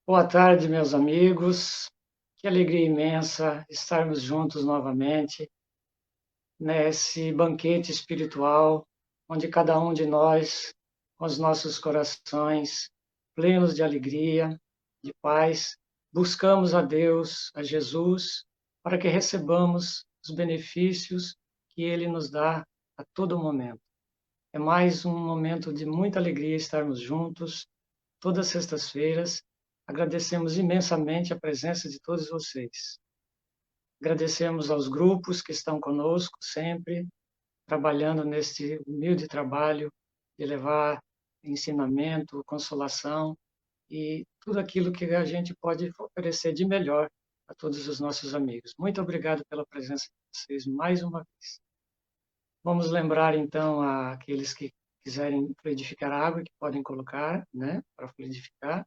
Boa tarde, meus amigos. Que alegria imensa estarmos juntos novamente nesse banquete espiritual, onde cada um de nós, com os nossos corações plenos de alegria, de paz, buscamos a Deus, a Jesus, para que recebamos os benefícios que Ele nos dá a todo momento. É mais um momento de muita alegria estarmos juntos, todas as sextas-feiras. Agradecemos imensamente a presença de todos vocês. Agradecemos aos grupos que estão conosco sempre, trabalhando neste humilde trabalho de levar ensinamento, consolação e tudo aquilo que a gente pode oferecer de melhor a todos os nossos amigos. Muito obrigado pela presença de vocês mais uma vez. Vamos lembrar então àqueles que quiserem fluidificar a água, que podem colocar, né, para fluidificar.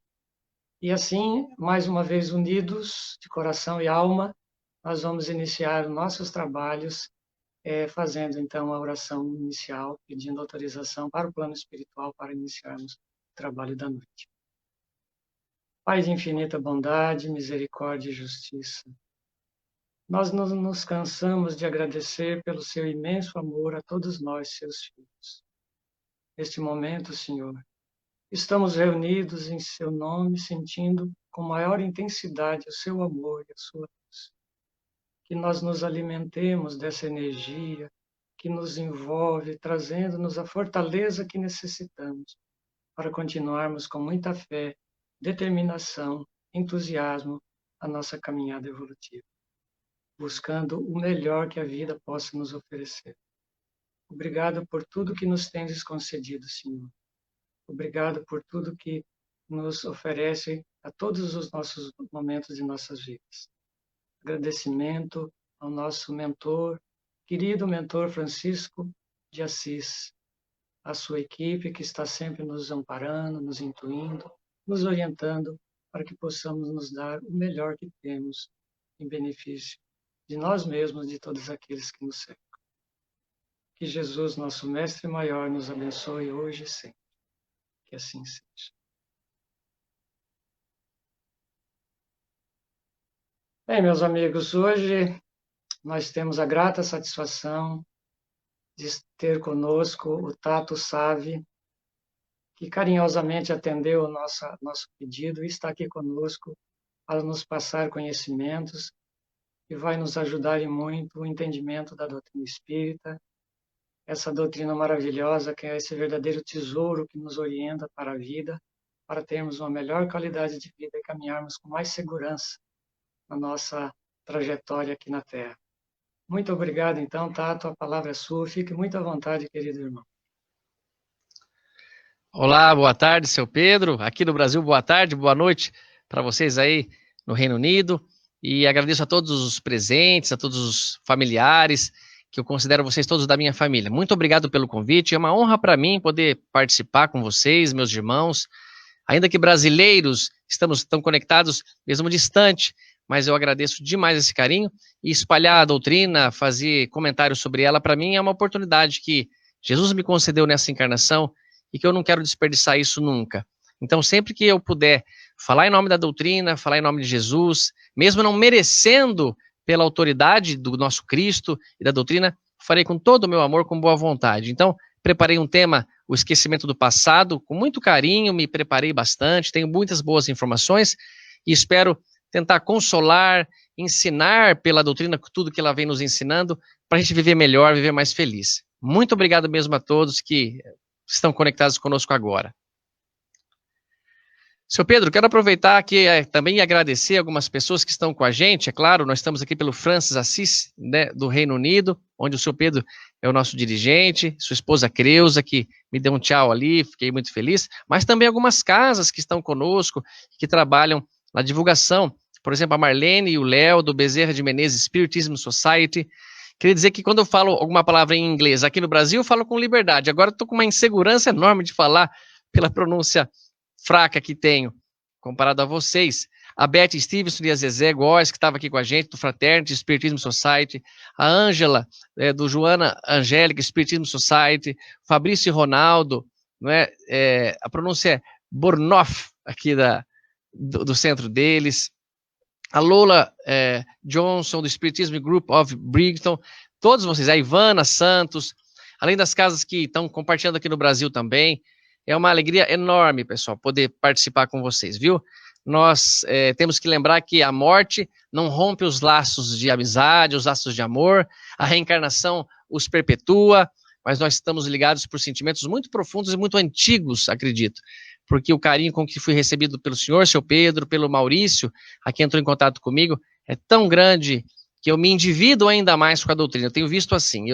E assim, mais uma vez unidos de coração e alma, nós vamos iniciar nossos trabalhos, fazendo então a oração inicial, pedindo autorização para o plano espiritual para iniciarmos o trabalho da noite. Pai de infinita bondade, misericórdia e justiça, nós não nos cansamos de agradecer pelo seu imenso amor a todos nós, seus filhos. Neste momento, Senhor, estamos reunidos em seu nome, sentindo com maior intensidade o seu amor e a sua luz. Que nós nos alimentemos dessa energia que nos envolve, trazendo-nos a fortaleza que necessitamos para continuarmos com muita fé, determinação, entusiasmo a nossa caminhada evolutiva, buscando o melhor que a vida possa nos oferecer. Obrigado por tudo que nos tendes concedido, Senhor. Obrigado por tudo que nos oferece a todos os nossos momentos de nossas vidas. Agradecimento ao nosso mentor, querido mentor Francisco de Assis, a sua equipe que está sempre nos amparando, nos intuindo, nos orientando para que possamos nos dar o melhor que temos em benefício de nós mesmos e de todos aqueles que nos cercam. Que Jesus, nosso Mestre Maior, nos abençoe hoje e sempre. Que assim seja. Bem, meus amigos, hoje nós temos a grata satisfação de ter conosco o Tato Savi, que carinhosamente atendeu o nosso pedido e está aqui conosco para nos passar conhecimentos e vai nos ajudar em muito o entendimento da doutrina espírita, essa doutrina maravilhosa que é esse verdadeiro tesouro que nos orienta para a vida, para termos uma melhor qualidade de vida e caminharmos com mais segurança na nossa trajetória aqui na Terra. Muito obrigado, então, Tato, a palavra é sua. Fique muito à vontade, querido irmão. Olá, boa tarde, seu Pedro. Aqui no Brasil, boa tarde, boa noite para vocês aí no Reino Unido. E agradeço a todos os presentes, a todos os familiares, que eu considero vocês todos da minha família. Muito obrigado pelo convite. É uma honra para mim poder participar com vocês, meus irmãos. Ainda que brasileiros, estamos tão conectados, mesmo distante, mas eu agradeço demais esse carinho. E espalhar a doutrina, fazer comentários sobre ela, para mim é uma oportunidade que Jesus me concedeu nessa encarnação e que eu não quero desperdiçar isso nunca. Então, sempre que eu puder falar em nome da doutrina, falar em nome de Jesus, mesmo não merecendo pela autoridade do nosso Cristo e da doutrina, farei com todo o meu amor, com boa vontade. Então, preparei um tema, o esquecimento do passado, com muito carinho, me preparei bastante, tenho muitas boas informações e espero tentar consolar, ensinar pela doutrina tudo que ela vem nos ensinando, para a gente viver melhor, viver mais feliz. Muito obrigado mesmo a todos que estão conectados conosco agora. Seu Pedro, quero aproveitar aqui também agradecer algumas pessoas que estão com a gente. É claro, nós estamos aqui pelo Francis Assis, né, do Reino Unido, onde o seu Pedro é o nosso dirigente, sua esposa Creuza, que me deu um tchau ali, fiquei muito feliz, mas também algumas casas que estão conosco, que trabalham na divulgação, por exemplo, a Marlene e o Léo, do Bezerra de Menezes Spiritism Society. Queria dizer que quando eu falo alguma palavra em inglês aqui no Brasil, eu falo com liberdade. Agora estou com uma insegurança enorme de falar pela pronúncia fraca que tenho, comparado a vocês. A Beth Stevenson e a Zezé Góes, que estava aqui com a gente, do Fraternity Spiritism Society. A Ângela, do Joana Angélica Spiritism Society. Fabrício e Ronaldo, não é? A pronúncia é Bornoff, aqui do centro deles, a Lola Johnson, do Espiritismo Group of Brighton, todos vocês, a Ivana Santos, além das casas que estão compartilhando aqui no Brasil também. É uma alegria enorme, pessoal, poder participar com vocês, viu? Nós temos que lembrar que a morte não rompe os laços de amizade, os laços de amor, a reencarnação os perpetua, mas nós estamos ligados por sentimentos muito profundos e muito antigos, acredito, porque o carinho com que fui recebido pelo senhor, seu Pedro, pelo Maurício, a quem entrou em contato comigo, é tão grande que eu me endivido ainda mais com a doutrina. Eu tenho visto assim,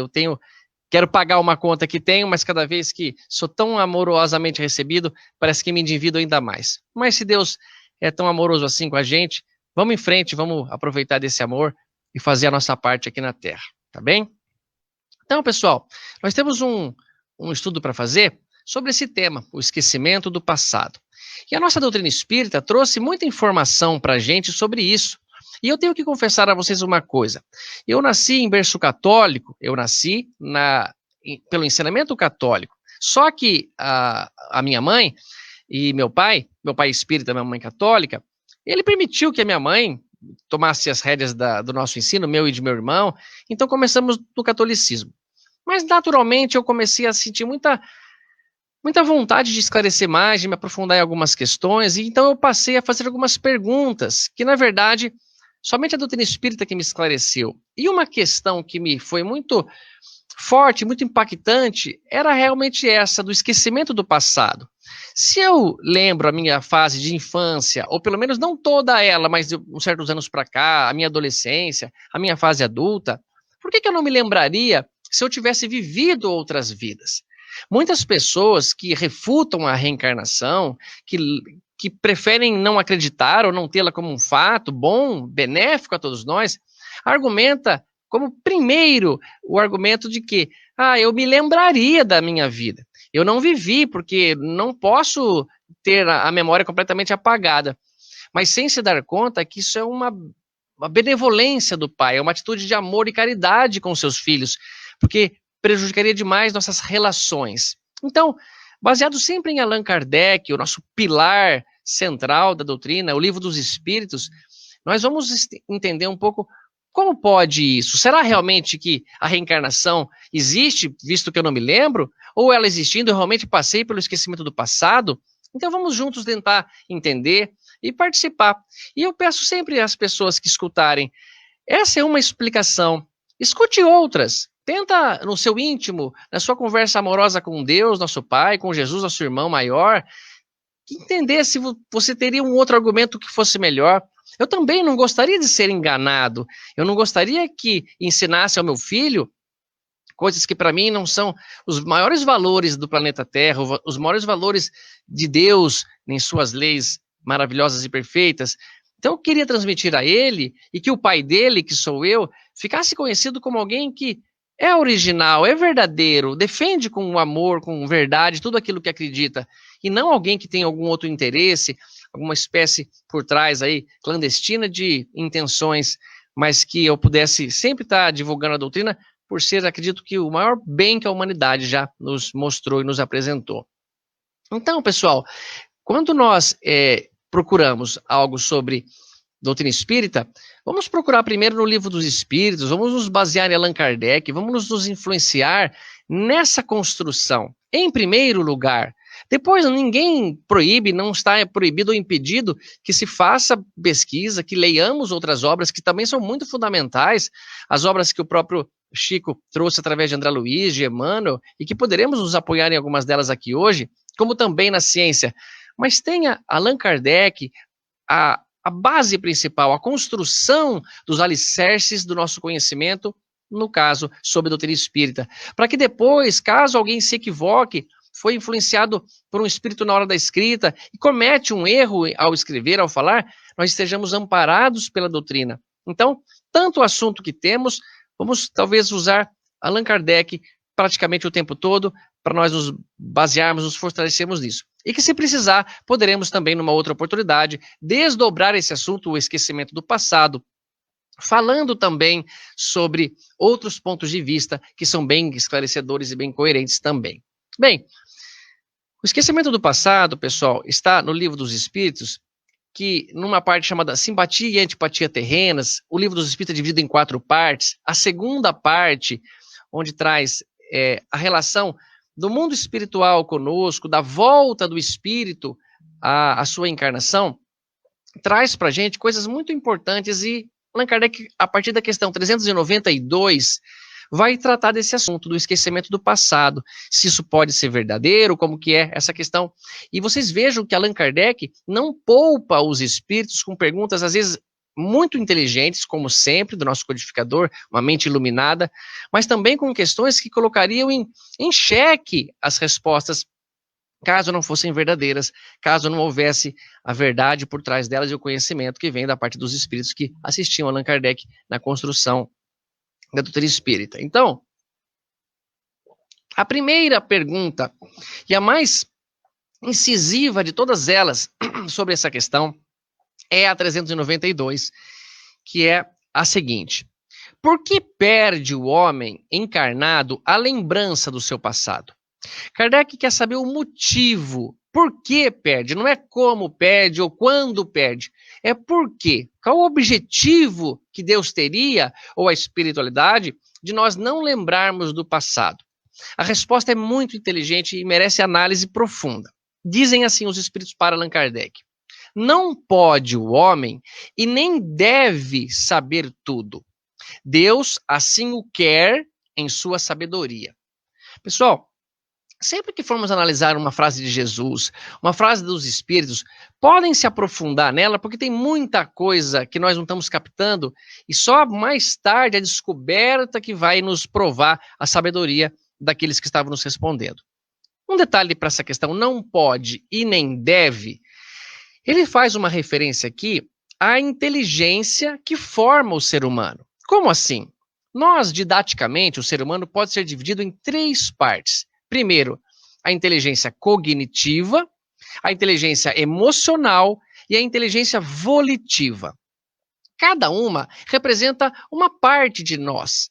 quero pagar uma conta que tenho, mas cada vez que sou tão amorosamente recebido, parece que me endivido ainda mais. Mas se Deus é tão amoroso assim com a gente, vamos em frente, vamos aproveitar desse amor e fazer a nossa parte aqui na Terra, tá bem? Então, pessoal, nós temos um estudo para fazer sobre esse tema, o esquecimento do passado. E a nossa doutrina espírita trouxe muita informação para a gente sobre isso. E eu tenho que confessar a vocês uma coisa. Eu nasci em berço católico, eu nasci pelo ensinamento católico. Só que a minha mãe e meu pai espírita, minha mãe católica, ele permitiu que a minha mãe tomasse as rédeas do nosso ensino, meu e de meu irmão. Então começamos no catolicismo. Mas naturalmente eu comecei a sentir muita vontade de esclarecer mais, de me aprofundar em algumas questões, e então eu passei a fazer algumas perguntas, que na verdade, somente a doutrina espírita que me esclareceu. E uma questão que me foi muito forte, muito impactante, era realmente essa, do esquecimento do passado. Se eu lembro a minha fase de infância, ou pelo menos não toda ela, mas de uns certos anos para cá, a minha adolescência, a minha fase adulta, por que eu não me lembraria se eu tivesse vivido outras vidas? Muitas pessoas que refutam a reencarnação, que preferem não acreditar ou não tê-la como um fato bom, benéfico a todos nós, argumenta como primeiro o argumento de que, eu me lembraria da minha vida. Eu não vivi porque não posso ter a memória completamente apagada. Mas sem se dar conta que isso é uma benevolência do pai, é uma atitude de amor e caridade com seus filhos, porque prejudicaria demais nossas relações. Então, baseado sempre em Allan Kardec, o nosso pilar central da doutrina, o Livro dos Espíritos, nós vamos entender um pouco como pode isso. Será realmente que a reencarnação existe, visto que eu não me lembro? Ou ela existindo, eu realmente passei pelo esquecimento do passado? Então vamos juntos tentar entender e participar. E eu peço sempre às pessoas que escutarem, essa é uma explicação, escute outras. Tenta no seu íntimo, na sua conversa amorosa com Deus, nosso Pai, com Jesus, nosso irmão maior, entender se você teria um outro argumento que fosse melhor. Eu também não gostaria de ser enganado. Eu não gostaria que ensinasse ao meu filho coisas que para mim não são os maiores valores do planeta Terra, os maiores valores de Deus em suas leis maravilhosas e perfeitas. Então eu queria transmitir a ele e que o pai dele, que sou eu, ficasse conhecido como alguém que é original, é verdadeiro, defende com amor, com verdade, tudo aquilo que acredita, e não alguém que tem algum outro interesse, alguma espécie por trás aí, clandestina de intenções, mas que eu pudesse sempre estar divulgando a doutrina, por ser, acredito que, o maior bem que a humanidade já nos mostrou e nos apresentou. Então, pessoal, quando nós procuramos algo sobre doutrina espírita, vamos procurar primeiro no Livro dos Espíritos, vamos nos basear em Allan Kardec, vamos nos influenciar nessa construção, em primeiro lugar. Depois, ninguém proíbe, não está proibido ou impedido que se faça pesquisa, que leiamos outras obras que também são muito fundamentais, as obras que o próprio Chico trouxe através de André Luiz, de Emmanuel, e que poderemos nos apoiar em algumas delas aqui hoje, como também na ciência. Mas tenha Allan Kardec, a base principal, a construção dos alicerces do nosso conhecimento, no caso, sobre a doutrina espírita, para que depois, caso alguém se equivoque, foi influenciado por um espírito na hora da escrita e comete um erro ao escrever, ao falar, nós estejamos amparados pela doutrina. Então, tanto o assunto que temos, vamos talvez usar Allan Kardec praticamente o tempo todo para nós nos basearmos, nos fortalecermos nisso. E que se precisar, poderemos também, numa outra oportunidade, desdobrar esse assunto, o esquecimento do passado, falando também sobre outros pontos de vista que são bem esclarecedores e bem coerentes também. Bem, o esquecimento do passado, pessoal, está no Livro dos Espíritos, que numa parte chamada Simpatia e Antipatia Terrenas, o Livro dos Espíritos é dividido em 4 partes. A segunda parte, onde traz a relação do mundo espiritual conosco, da volta do espírito à sua encarnação, traz para a gente coisas muito importantes e Allan Kardec, a partir da questão 392, vai tratar desse assunto, do esquecimento do passado, se isso pode ser verdadeiro, como que é essa questão. E vocês vejam que Allan Kardec não poupa os espíritos com perguntas, às vezes, muito inteligentes, como sempre, do nosso codificador, uma mente iluminada, mas também com questões que colocariam em xeque as respostas, caso não fossem verdadeiras, caso não houvesse a verdade por trás delas e o conhecimento que vem da parte dos espíritos que assistiam Allan Kardec na construção da doutrina espírita. Então, a primeira pergunta, e a mais incisiva de todas elas sobre essa questão, é a 392, que é a seguinte: por que perde o homem encarnado a lembrança do seu passado? Kardec quer saber o motivo. Por que perde? Não é como perde ou quando perde. É por quê. Qual o objetivo que Deus teria, ou a espiritualidade, de nós não lembrarmos do passado? A resposta é muito inteligente e merece análise profunda. Dizem assim os espíritos para Allan Kardec: não pode o homem e nem deve saber tudo. Deus assim o quer em sua sabedoria. Pessoal, sempre que formos analisar uma frase de Jesus, uma frase dos Espíritos, podem se aprofundar nela, porque tem muita coisa que nós não estamos captando, e só mais tarde a descoberta que vai nos provar a sabedoria daqueles que estavam nos respondendo. Um detalhe para essa questão, não pode e nem deve, ele faz uma referência aqui à inteligência que forma o ser humano. Como assim? Nós, didaticamente, o ser humano pode ser dividido em 3 partes. Primeiro, a inteligência cognitiva, a inteligência emocional e a inteligência volitiva. Cada uma representa uma parte de nós,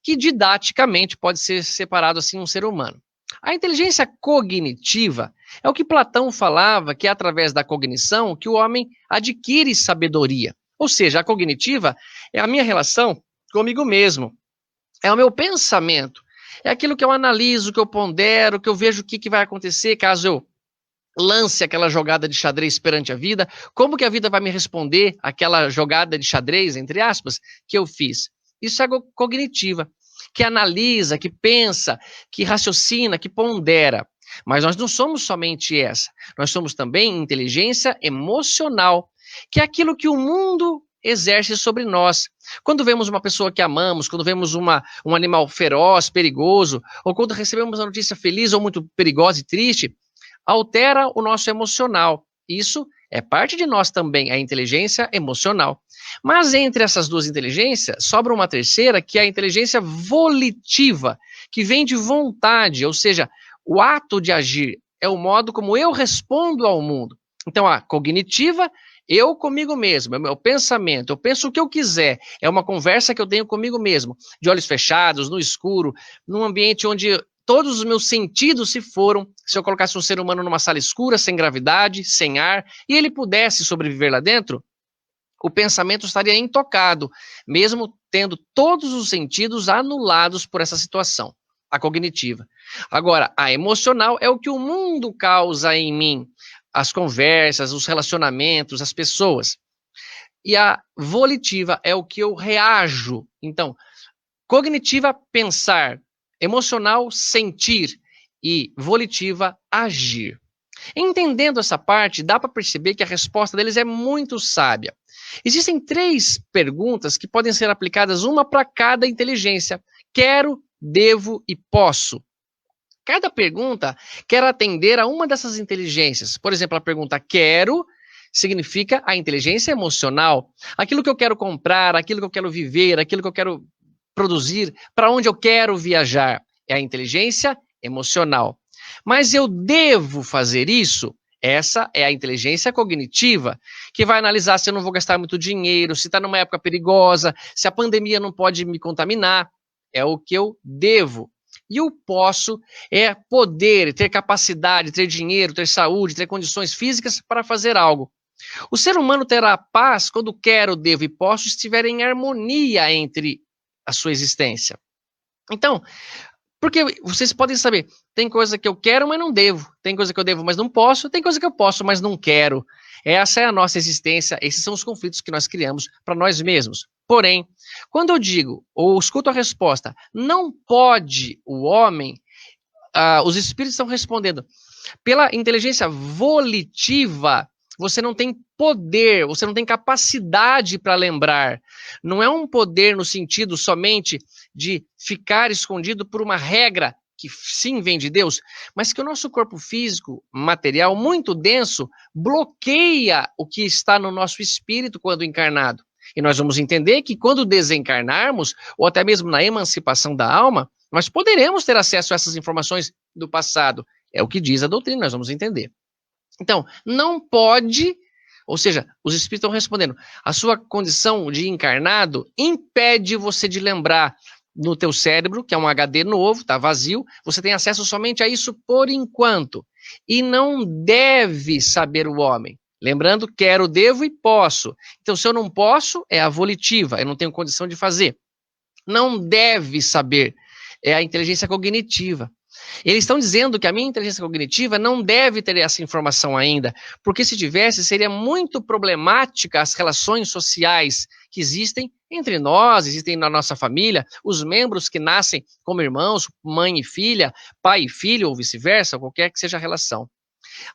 que didaticamente pode ser separado assim um ser humano. A inteligência cognitiva é o que Platão falava, que é através da cognição que o homem adquire sabedoria. Ou seja, a cognitiva é a minha relação comigo mesmo, é o meu pensamento. É aquilo que eu analiso, que eu pondero, que eu vejo o que vai acontecer caso eu lance aquela jogada de xadrez perante a vida, como que a vida vai me responder aquela jogada de xadrez, entre aspas, que eu fiz. Isso é cognitiva, que analisa, que pensa, que raciocina, que pondera. Mas nós não somos somente essa, nós somos também inteligência emocional, que é aquilo que o mundo exerce sobre nós. Quando vemos uma pessoa que amamos, quando vemos um animal feroz, perigoso, ou quando recebemos uma notícia feliz ou muito perigosa e triste, altera o nosso emocional. Isso é parte de nós também, a inteligência emocional. Mas entre essas 2 inteligências, sobra uma terceira, que é a inteligência volitiva, que vem de vontade, ou seja, o ato de agir, é o modo como eu respondo ao mundo. Então, a cognitiva, eu comigo mesmo, é o meu pensamento, eu penso o que eu quiser, é uma conversa que eu tenho comigo mesmo, de olhos fechados, no escuro, num ambiente onde todos os meus sentidos se foram. Se eu colocasse um ser humano numa sala escura, sem gravidade, sem ar, e ele pudesse sobreviver lá dentro, o pensamento estaria intocado, mesmo tendo todos os sentidos anulados por essa situação, a cognitiva. Agora, a emocional é o que o mundo causa em mim, as conversas, os relacionamentos, as pessoas. E a volitiva é o que eu reajo. Então, cognitiva, pensar, emocional, sentir, e volitiva, agir. Entendendo essa parte, dá para perceber que a resposta deles é muito sábia. Existem 3 perguntas que podem ser aplicadas, uma para cada inteligência: quero, devo e posso. Cada pergunta quer atender a uma dessas inteligências. Por exemplo, a pergunta quero significa a inteligência emocional. Aquilo que eu quero comprar, aquilo que eu quero viver, aquilo que eu quero produzir, para onde eu quero viajar, é a inteligência emocional. Mas eu devo fazer isso? Essa é a inteligência cognitiva, que vai analisar se eu não vou gastar muito dinheiro, se está numa época perigosa, se a pandemia não pode me contaminar. É o que eu devo. E o posso é poder, ter capacidade, ter dinheiro, ter saúde, ter condições físicas para fazer algo. O ser humano terá paz quando quero, devo e posso estiver em harmonia entre a sua existência. Então, porque vocês podem saber, tem coisa que eu quero, mas não devo. Tem coisa que eu devo, mas não posso. Tem coisa que eu posso, mas não quero. Essa é a nossa existência. Esses são os conflitos que nós criamos para nós mesmos. Porém, quando eu digo, ou escuto a resposta, não pode o homem, os espíritos estão respondendo, pela inteligência volitiva, você não tem poder, você não tem capacidade para lembrar. Não é um poder no sentido somente de ficar escondido por uma regra que sim vem de Deus, mas que o nosso corpo físico, material, muito denso, bloqueia o que está no nosso espírito quando encarnado. E nós vamos entender que quando desencarnarmos, ou até mesmo na emancipação da alma, nós poderemos ter acesso a essas informações do passado. É o que diz a doutrina, nós vamos entender. Então, não pode, ou seja, os espíritos estão respondendo, a sua condição de encarnado impede você de lembrar no teu cérebro, que é um HD novo, está vazio, você tem acesso somente a isso por enquanto. E não deve saber o homem. Lembrando, quero, devo e posso. Então, se eu não posso, é a volitiva, eu não tenho condição de fazer. Não deve saber, é a inteligência cognitiva. Eles estão dizendo que a minha inteligência cognitiva não deve ter essa informação ainda, porque se tivesse, seria muito problemática as relações sociais que existem entre nós, existem na nossa família, os membros que nascem como irmãos, mãe e filha, pai e filho, ou vice-versa, qualquer que seja a relação.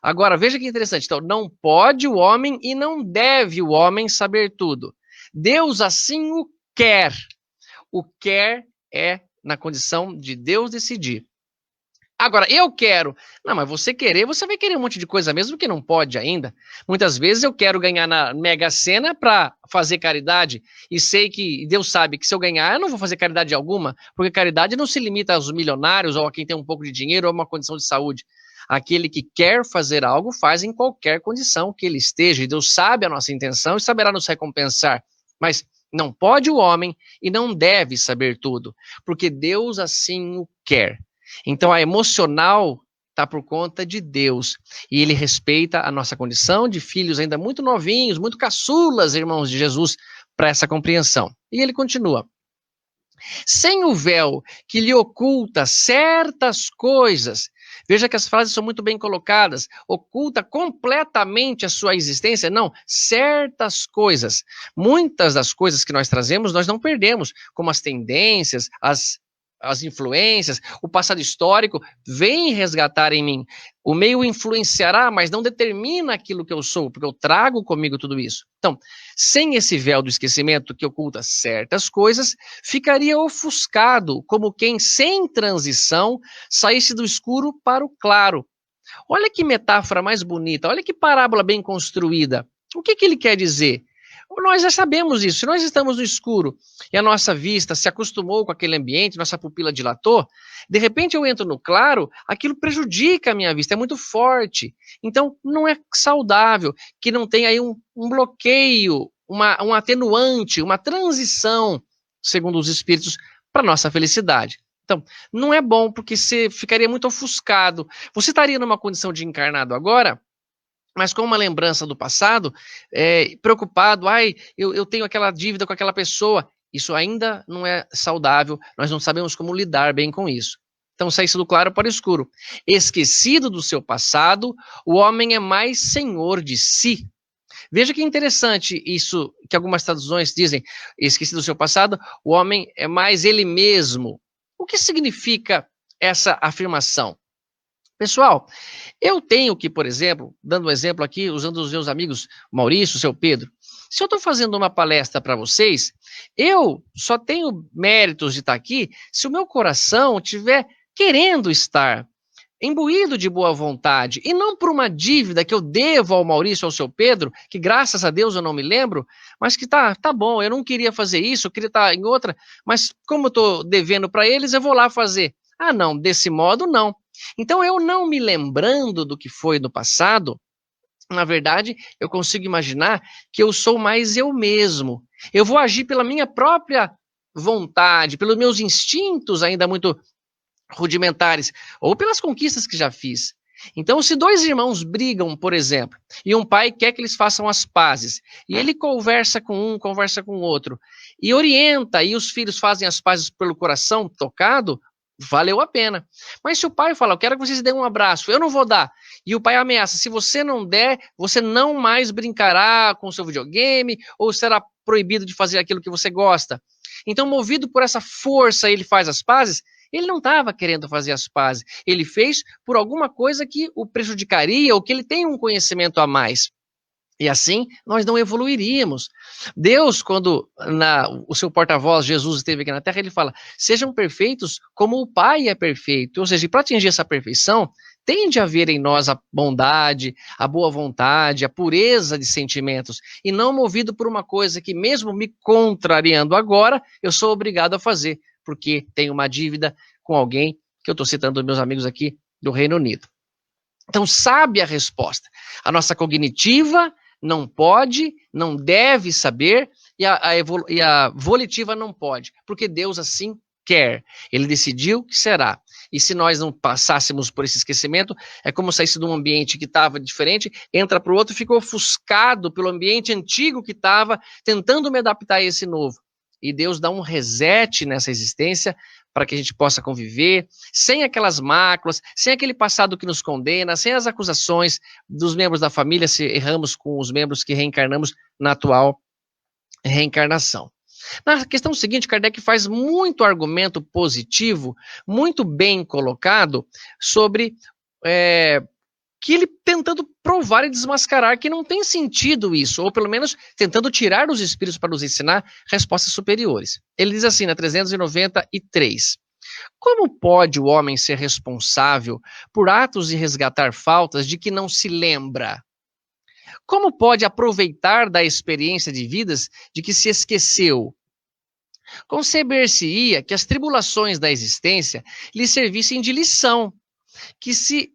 Agora, veja que interessante. Então, não pode o homem e não deve o homem saber tudo. Deus assim o quer. O quer é na condição de Deus decidir. Agora, eu quero. Não, mas você querer, você vai querer um monte de coisa mesmo que não pode ainda. Muitas vezes eu quero ganhar na Mega Sena para fazer caridade e sei que Deus sabe que se eu ganhar eu não vou fazer caridade alguma, porque caridade não se limita aos milionários ou a quem tem um pouco de dinheiro ou uma condição de saúde. Aquele que quer fazer algo faz em qualquer condição que ele esteja. E Deus sabe a nossa intenção e saberá nos recompensar. Mas não pode o homem e não deve saber tudo, porque Deus assim o quer. Então, a emocional está por conta de Deus. E ele respeita a nossa condição de filhos ainda muito novinhos, muito caçulas, irmãos de Jesus, para essa compreensão. E ele continua. Sem o véu que lhe oculta certas coisas, veja que as frases são muito bem colocadas, oculta completamente a sua existência, não, certas coisas. Muitas das coisas que nós trazemos, nós não perdemos, como as tendências, as influências, o passado histórico, vem resgatar em mim. O meio influenciará, mas não determina aquilo que eu sou, porque eu trago comigo tudo isso. Então, sem esse véu do esquecimento que oculta certas coisas, ficaria ofuscado, como quem, sem transição, saísse do escuro para o claro. Olha que metáfora mais bonita, olha que parábola bem construída. O que ele quer dizer? Nós já sabemos isso. Se nós estamos no escuro e a nossa vista se acostumou com aquele ambiente, nossa pupila dilatou, de repente eu entro no claro, aquilo prejudica a minha vista, é muito forte. Então, não é saudável que não tenha aí um bloqueio, um atenuante, uma transição, segundo os espíritos, para nossa felicidade. Então, não é bom porque você ficaria muito ofuscado. Você estaria numa condição de encarnado agora, mas com uma lembrança do passado, preocupado, eu tenho aquela dívida com aquela pessoa, isso ainda não é saudável, nós não sabemos como lidar bem com isso. Então, saísse do claro para o escuro. Esquecido do seu passado, o homem é mais senhor de si. Veja que interessante isso que algumas traduções dizem, esquecido do seu passado, o homem é mais ele mesmo. O que significa essa afirmação? Pessoal, eu tenho que, por exemplo, dando um exemplo aqui, usando os meus amigos Maurício, seu Pedro, se eu estou fazendo uma palestra para vocês, eu só tenho méritos de estar aqui se o meu coração estiver querendo estar, imbuído de boa vontade, e não por uma dívida que eu devo ao Maurício, ao seu Pedro, que graças a Deus eu não me lembro, mas que tá bom, eu não queria fazer isso, eu queria estar em outra, mas como eu estou devendo para eles, eu vou lá fazer. Ah, não, desse modo não. Então, eu não me lembrando do que foi no passado, na verdade, eu consigo imaginar que eu sou mais eu mesmo. Eu vou agir pela minha própria vontade, pelos meus instintos ainda muito rudimentares, ou pelas conquistas que já fiz. Então, se dois irmãos brigam, por exemplo, e um pai quer que eles façam as pazes, e ele conversa com um, conversa com o outro, e orienta, e os filhos fazem as pazes pelo coração tocado, valeu a pena. Mas se o pai fala, eu quero que vocês dêem um abraço, eu não vou dar, e o pai ameaça, se você não der, você não mais brincará com o seu videogame, ou será proibido de fazer aquilo que você gosta. Então, movido por essa força, ele faz as pazes. Ele não estava querendo fazer as pazes, ele fez por alguma coisa que o prejudicaria ou que ele tem um conhecimento a mais. E assim, nós não evoluiríamos. Deus, quando o seu porta-voz, Jesus, esteve aqui na Terra, ele fala, sejam perfeitos como o Pai é perfeito. Ou seja, para atingir essa perfeição, tem de haver em nós a bondade, a boa vontade, a pureza de sentimentos, e não movido por uma coisa que, mesmo me contrariando agora, eu sou obrigado a fazer, porque tenho uma dívida com alguém, que eu estou citando meus amigos aqui do Reino Unido. Então, sabe a resposta. A nossa cognitiva não pode, não deve saber, e a volitiva não pode, porque Deus assim quer. Ele decidiu que será. E se nós não passássemos por esse esquecimento, é como saísse de um ambiente que estava diferente, entra para o outro e fica ofuscado pelo ambiente antigo que estava, tentando me adaptar a esse novo. E Deus dá um reset nessa existência para que a gente possa conviver, sem aquelas máculas, sem aquele passado que nos condena, sem as acusações dos membros da família se erramos com os membros que reencarnamos na atual reencarnação. Na questão seguinte, Kardec faz muito argumento positivo, muito bem colocado, sobre que ele tentando provar e desmascarar que não tem sentido isso, ou pelo menos tentando tirar os espíritos para nos ensinar respostas superiores. Ele diz assim, na 393, como pode o homem ser responsável por atos de resgatar faltas de que não se lembra? Como pode aproveitar da experiência de vidas de que se esqueceu? Conceber-se-ia que as tribulações da existência lhe servissem de lição, que se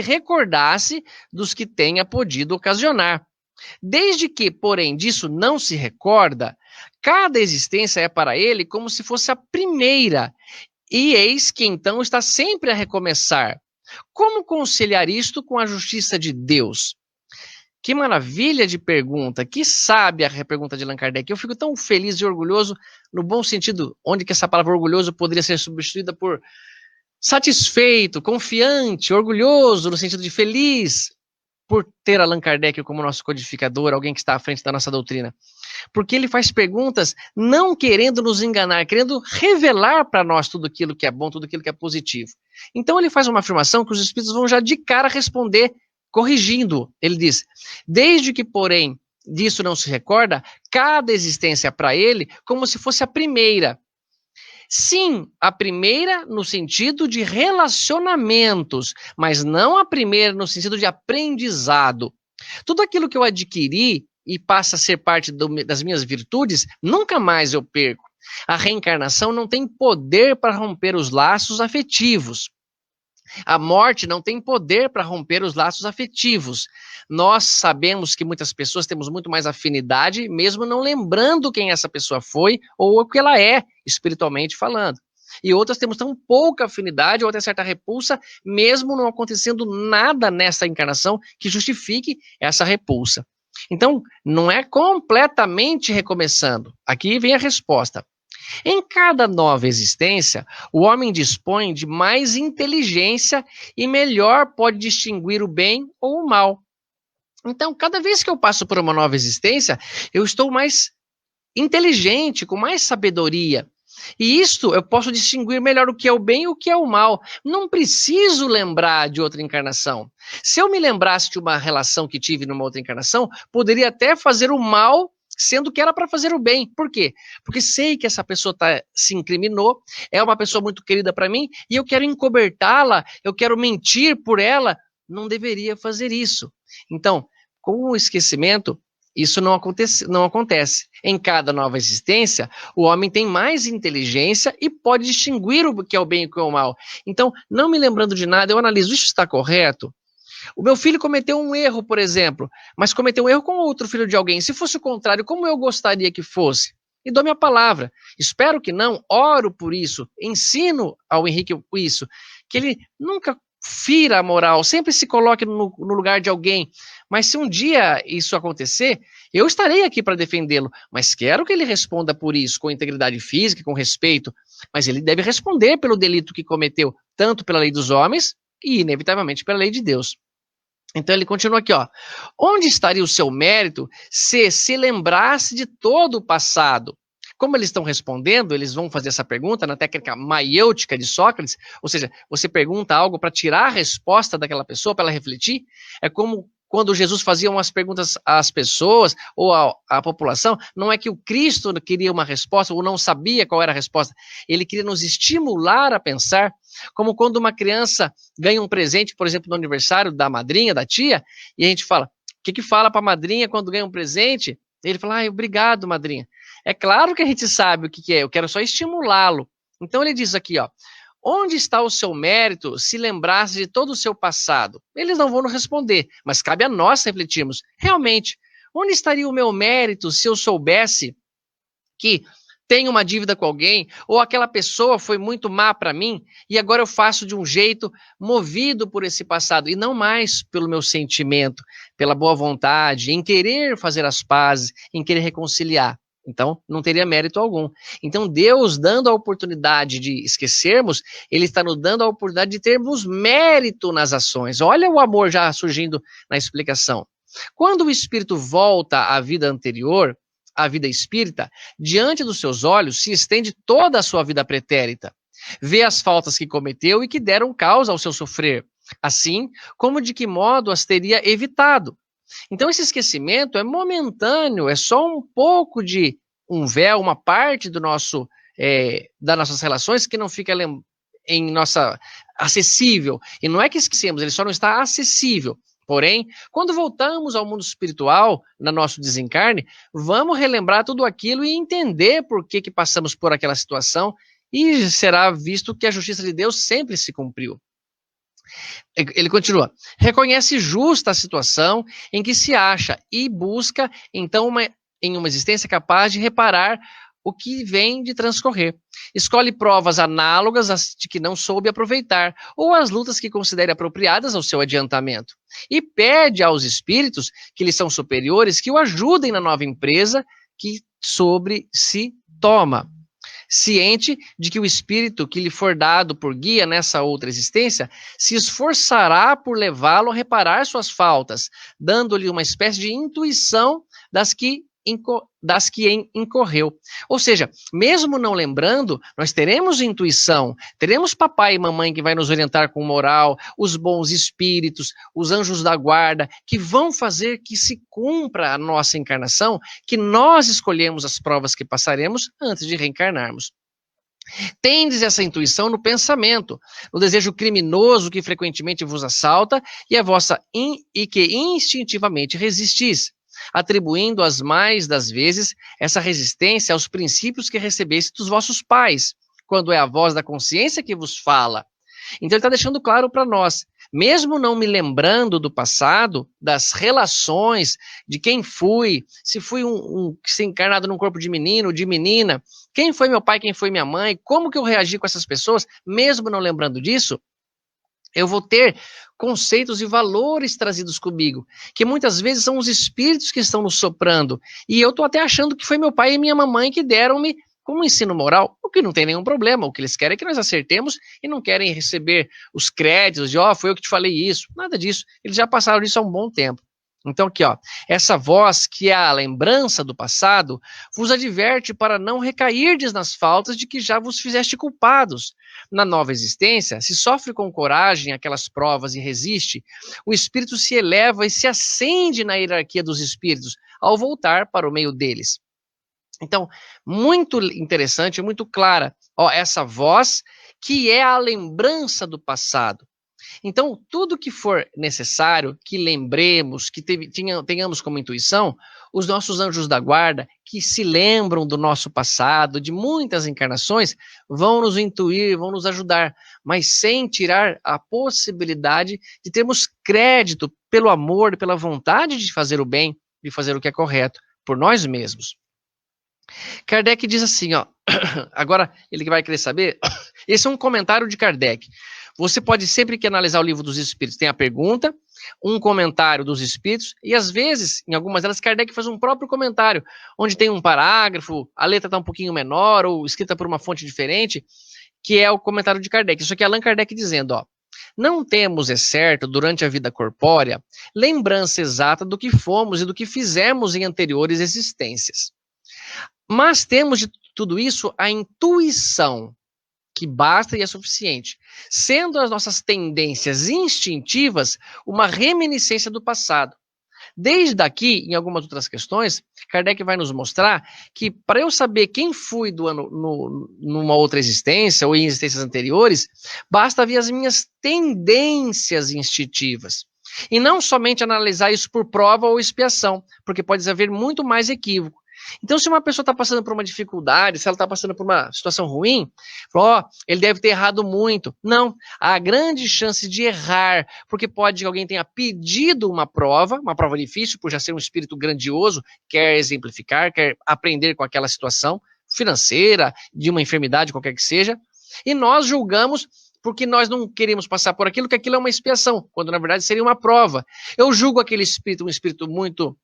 recordasse dos que tenha podido ocasionar. Desde que, porém, disso não se recorda, cada existência é para ele como se fosse a primeira, e eis que então está sempre a recomeçar. Como conciliar isto com a justiça de Deus? Que maravilha de pergunta, que sábia a pergunta de Allan Kardec. Eu fico tão feliz e orgulhoso, no bom sentido, onde que essa palavra orgulhoso poderia ser substituída por satisfeito, confiante, orgulhoso, no sentido de feliz, por ter Allan Kardec como nosso codificador, alguém que está à frente da nossa doutrina. Porque ele faz perguntas não querendo nos enganar, querendo revelar para nós tudo aquilo que é bom, tudo aquilo que é positivo. Então ele faz uma afirmação que os espíritos vão já de cara responder, corrigindo. Ele diz, desde que, porém, disso não se recorda, cada existência é para ele como se fosse a primeira. Sim, a primeira no sentido de relacionamentos, mas não a primeira no sentido de aprendizado. Tudo aquilo que eu adquiri e passa a ser parte das minhas virtudes, nunca mais eu perco. A reencarnação não tem poder para romper os laços afetivos. A morte não tem poder para romper os laços afetivos. Nós sabemos que muitas pessoas temos muito mais afinidade, mesmo não lembrando quem essa pessoa foi ou o que ela é, espiritualmente falando. E outras temos tão pouca afinidade ou até certa repulsa, mesmo não acontecendo nada nessa encarnação que justifique essa repulsa. Então, não é completamente recomeçando. Aqui vem a resposta. Em cada nova existência, o homem dispõe de mais inteligência e melhor pode distinguir o bem ou o mal. Então, cada vez que eu passo por uma nova existência, eu estou mais inteligente, com mais sabedoria. E isto eu posso distinguir melhor o que é o bem e o que é o mal. Não preciso lembrar de outra encarnação. Se eu me lembrasse de uma relação que tive numa outra encarnação, poderia até fazer o mal, sendo que era para fazer o bem. Por quê? Porque sei que essa pessoa se incriminou, é uma pessoa muito querida para mim, e eu quero encobertá-la, eu quero mentir por ela. Não deveria fazer isso. Então, com o esquecimento, isso não acontece. Em cada nova existência, o homem tem mais inteligência e pode distinguir o que é o bem e o que é o mal. Então, não me lembrando de nada, eu analiso, isso está correto? O meu filho cometeu um erro, por exemplo, mas cometeu um erro com outro filho de alguém. Se fosse o contrário, como eu gostaria que fosse? E dou minha palavra. Espero que não, oro por isso, ensino ao Henrique isso, que ele nunca fira a moral, sempre se coloque no lugar de alguém. Mas se um dia isso acontecer, eu estarei aqui para defendê-lo. Mas quero que ele responda por isso, com integridade física, com respeito. Mas ele deve responder pelo delito que cometeu, tanto pela lei dos homens e, inevitavelmente, pela lei de Deus. Então ele continua aqui, ó. Onde estaria o seu mérito se lembrasse de todo o passado? Como eles estão respondendo, eles vão fazer essa pergunta na técnica maiêutica de Sócrates, ou seja, você pergunta algo para tirar a resposta daquela pessoa, para ela refletir. É como quando Jesus fazia umas perguntas às pessoas ou à população, não é que o Cristo queria uma resposta ou não sabia qual era a resposta, ele queria nos estimular a pensar, como quando uma criança ganha um presente, por exemplo, no aniversário da madrinha, da tia, e a gente fala, o que fala para a madrinha quando ganha um presente? Ele fala, obrigado, madrinha. É claro que a gente sabe o que é, eu quero só estimulá-lo. Então ele diz aqui, ó, onde está o seu mérito se lembrasse de todo o seu passado? Eles não vão nos responder, mas cabe a nós refletirmos. Realmente, onde estaria o meu mérito se eu soubesse que tenho uma dívida com alguém, ou aquela pessoa foi muito má para mim, e agora eu faço de um jeito movido por esse passado, e não mais pelo meu sentimento, pela boa vontade, em querer fazer as pazes, em querer reconciliar. Então, não teria mérito algum. Então, Deus, dando a oportunidade de esquecermos, Ele está nos dando a oportunidade de termos mérito nas ações. Olha o amor já surgindo na explicação. Quando o espírito volta à vida anterior, à vida espírita, diante dos seus olhos se estende toda a sua vida pretérita. Vê as faltas que cometeu e que deram causa ao seu sofrer, assim como de que modo as teria evitado. Então esse esquecimento é momentâneo, é só um pouco de um véu, uma parte do nosso, das nossas relações que não fica em nossa acessível. E não é que esquecemos, ele só não está acessível. Porém, quando voltamos ao mundo espiritual, no nosso desencarne, vamos relembrar tudo aquilo e entender por que passamos por aquela situação e será visto que a justiça de Deus sempre se cumpriu. Ele continua, reconhece justa a situação em que se acha e busca, então, em uma existência capaz de reparar o que vem de transcorrer. Escolhe provas análogas às de que não soube aproveitar, ou as lutas que considere apropriadas ao seu adiantamento. E pede aos espíritos, que lhe são superiores, que o ajudem na nova empresa que sobre si toma. Ciente de que o espírito que lhe for dado por guia nessa outra existência se esforçará por levá-lo a reparar suas faltas, dando-lhe uma espécie de intuição das que incorreu. Ou seja, mesmo não lembrando, nós teremos intuição, teremos papai e mamãe que vai nos orientar com moral, os bons espíritos, os anjos da guarda, que vão fazer que se cumpra a nossa encarnação, que nós escolhemos as provas que passaremos antes de reencarnarmos. Tendes essa intuição no pensamento, no desejo criminoso que frequentemente vos assalta e que instintivamente resistis, atribuindo as mais das vezes essa resistência aos princípios que recebeste dos vossos pais, quando é a voz da consciência que vos fala. Então ele está deixando claro para nós, mesmo não me lembrando do passado, das relações, de quem fui, se fui se encarnado num corpo de menino, de menina, quem foi meu pai, quem foi minha mãe, como que eu reagi com essas pessoas, mesmo não lembrando disso, eu vou ter conceitos e valores trazidos comigo, que muitas vezes são os espíritos que estão nos soprando, e eu estou até achando que foi meu pai e minha mamãe que deram-me como ensino moral, o que não tem nenhum problema, o que eles querem é que nós acertemos e não querem receber os créditos de, foi eu que te falei isso, nada disso, eles já passaram isso há um bom tempo. Então aqui, essa voz que é a lembrança do passado, vos adverte para não recairdes nas faltas de que já vos fizeste culpados. Na nova existência, se sofre com coragem aquelas provas e resiste, o espírito se eleva e se acende na hierarquia dos espíritos, ao voltar para o meio deles. Então, muito interessante, muito clara, essa voz que é a lembrança do passado. Então, tudo que for necessário, que lembremos, que tenhamos como intuição, os nossos anjos da guarda, que se lembram do nosso passado, de muitas encarnações, vão nos intuir, vão nos ajudar, mas sem tirar a possibilidade de termos crédito pelo amor, pela vontade de fazer o bem, de fazer o que é correto, por nós mesmos. Kardec diz assim, agora ele vai querer saber, esse é um comentário de Kardec. Você pode sempre que analisar o livro dos Espíritos, tem a pergunta, um comentário dos Espíritos, e às vezes, em algumas delas, Kardec faz um próprio comentário, onde tem um parágrafo, a letra está um pouquinho menor, ou escrita por uma fonte diferente, que é o comentário de Kardec. Isso aqui é Allan Kardec dizendo, ó, não temos, é certo, durante a vida corpórea, lembrança exata do que fomos e do que fizemos em anteriores existências. Mas temos de tudo isso a intuição, que basta e é suficiente, sendo as nossas tendências instintivas uma reminiscência do passado. Desde aqui, em algumas outras questões, Kardec vai nos mostrar que para eu saber quem fui numa outra existência ou em existências anteriores, basta ver as minhas tendências instintivas. E não somente analisar isso por prova ou expiação, porque pode haver muito mais equívoco. Então, se uma pessoa está passando por uma dificuldade, se ela está passando por uma situação ruim, ó, ele deve ter errado muito. Não, há grande chance de errar, porque pode que alguém tenha pedido uma prova difícil, por já ser um espírito grandioso, quer exemplificar, quer aprender com aquela situação financeira, de uma enfermidade, qualquer que seja, e nós julgamos porque nós não queremos passar por aquilo, que aquilo é uma expiação, quando na verdade seria uma prova. Eu julgo aquele espírito, um espírito muito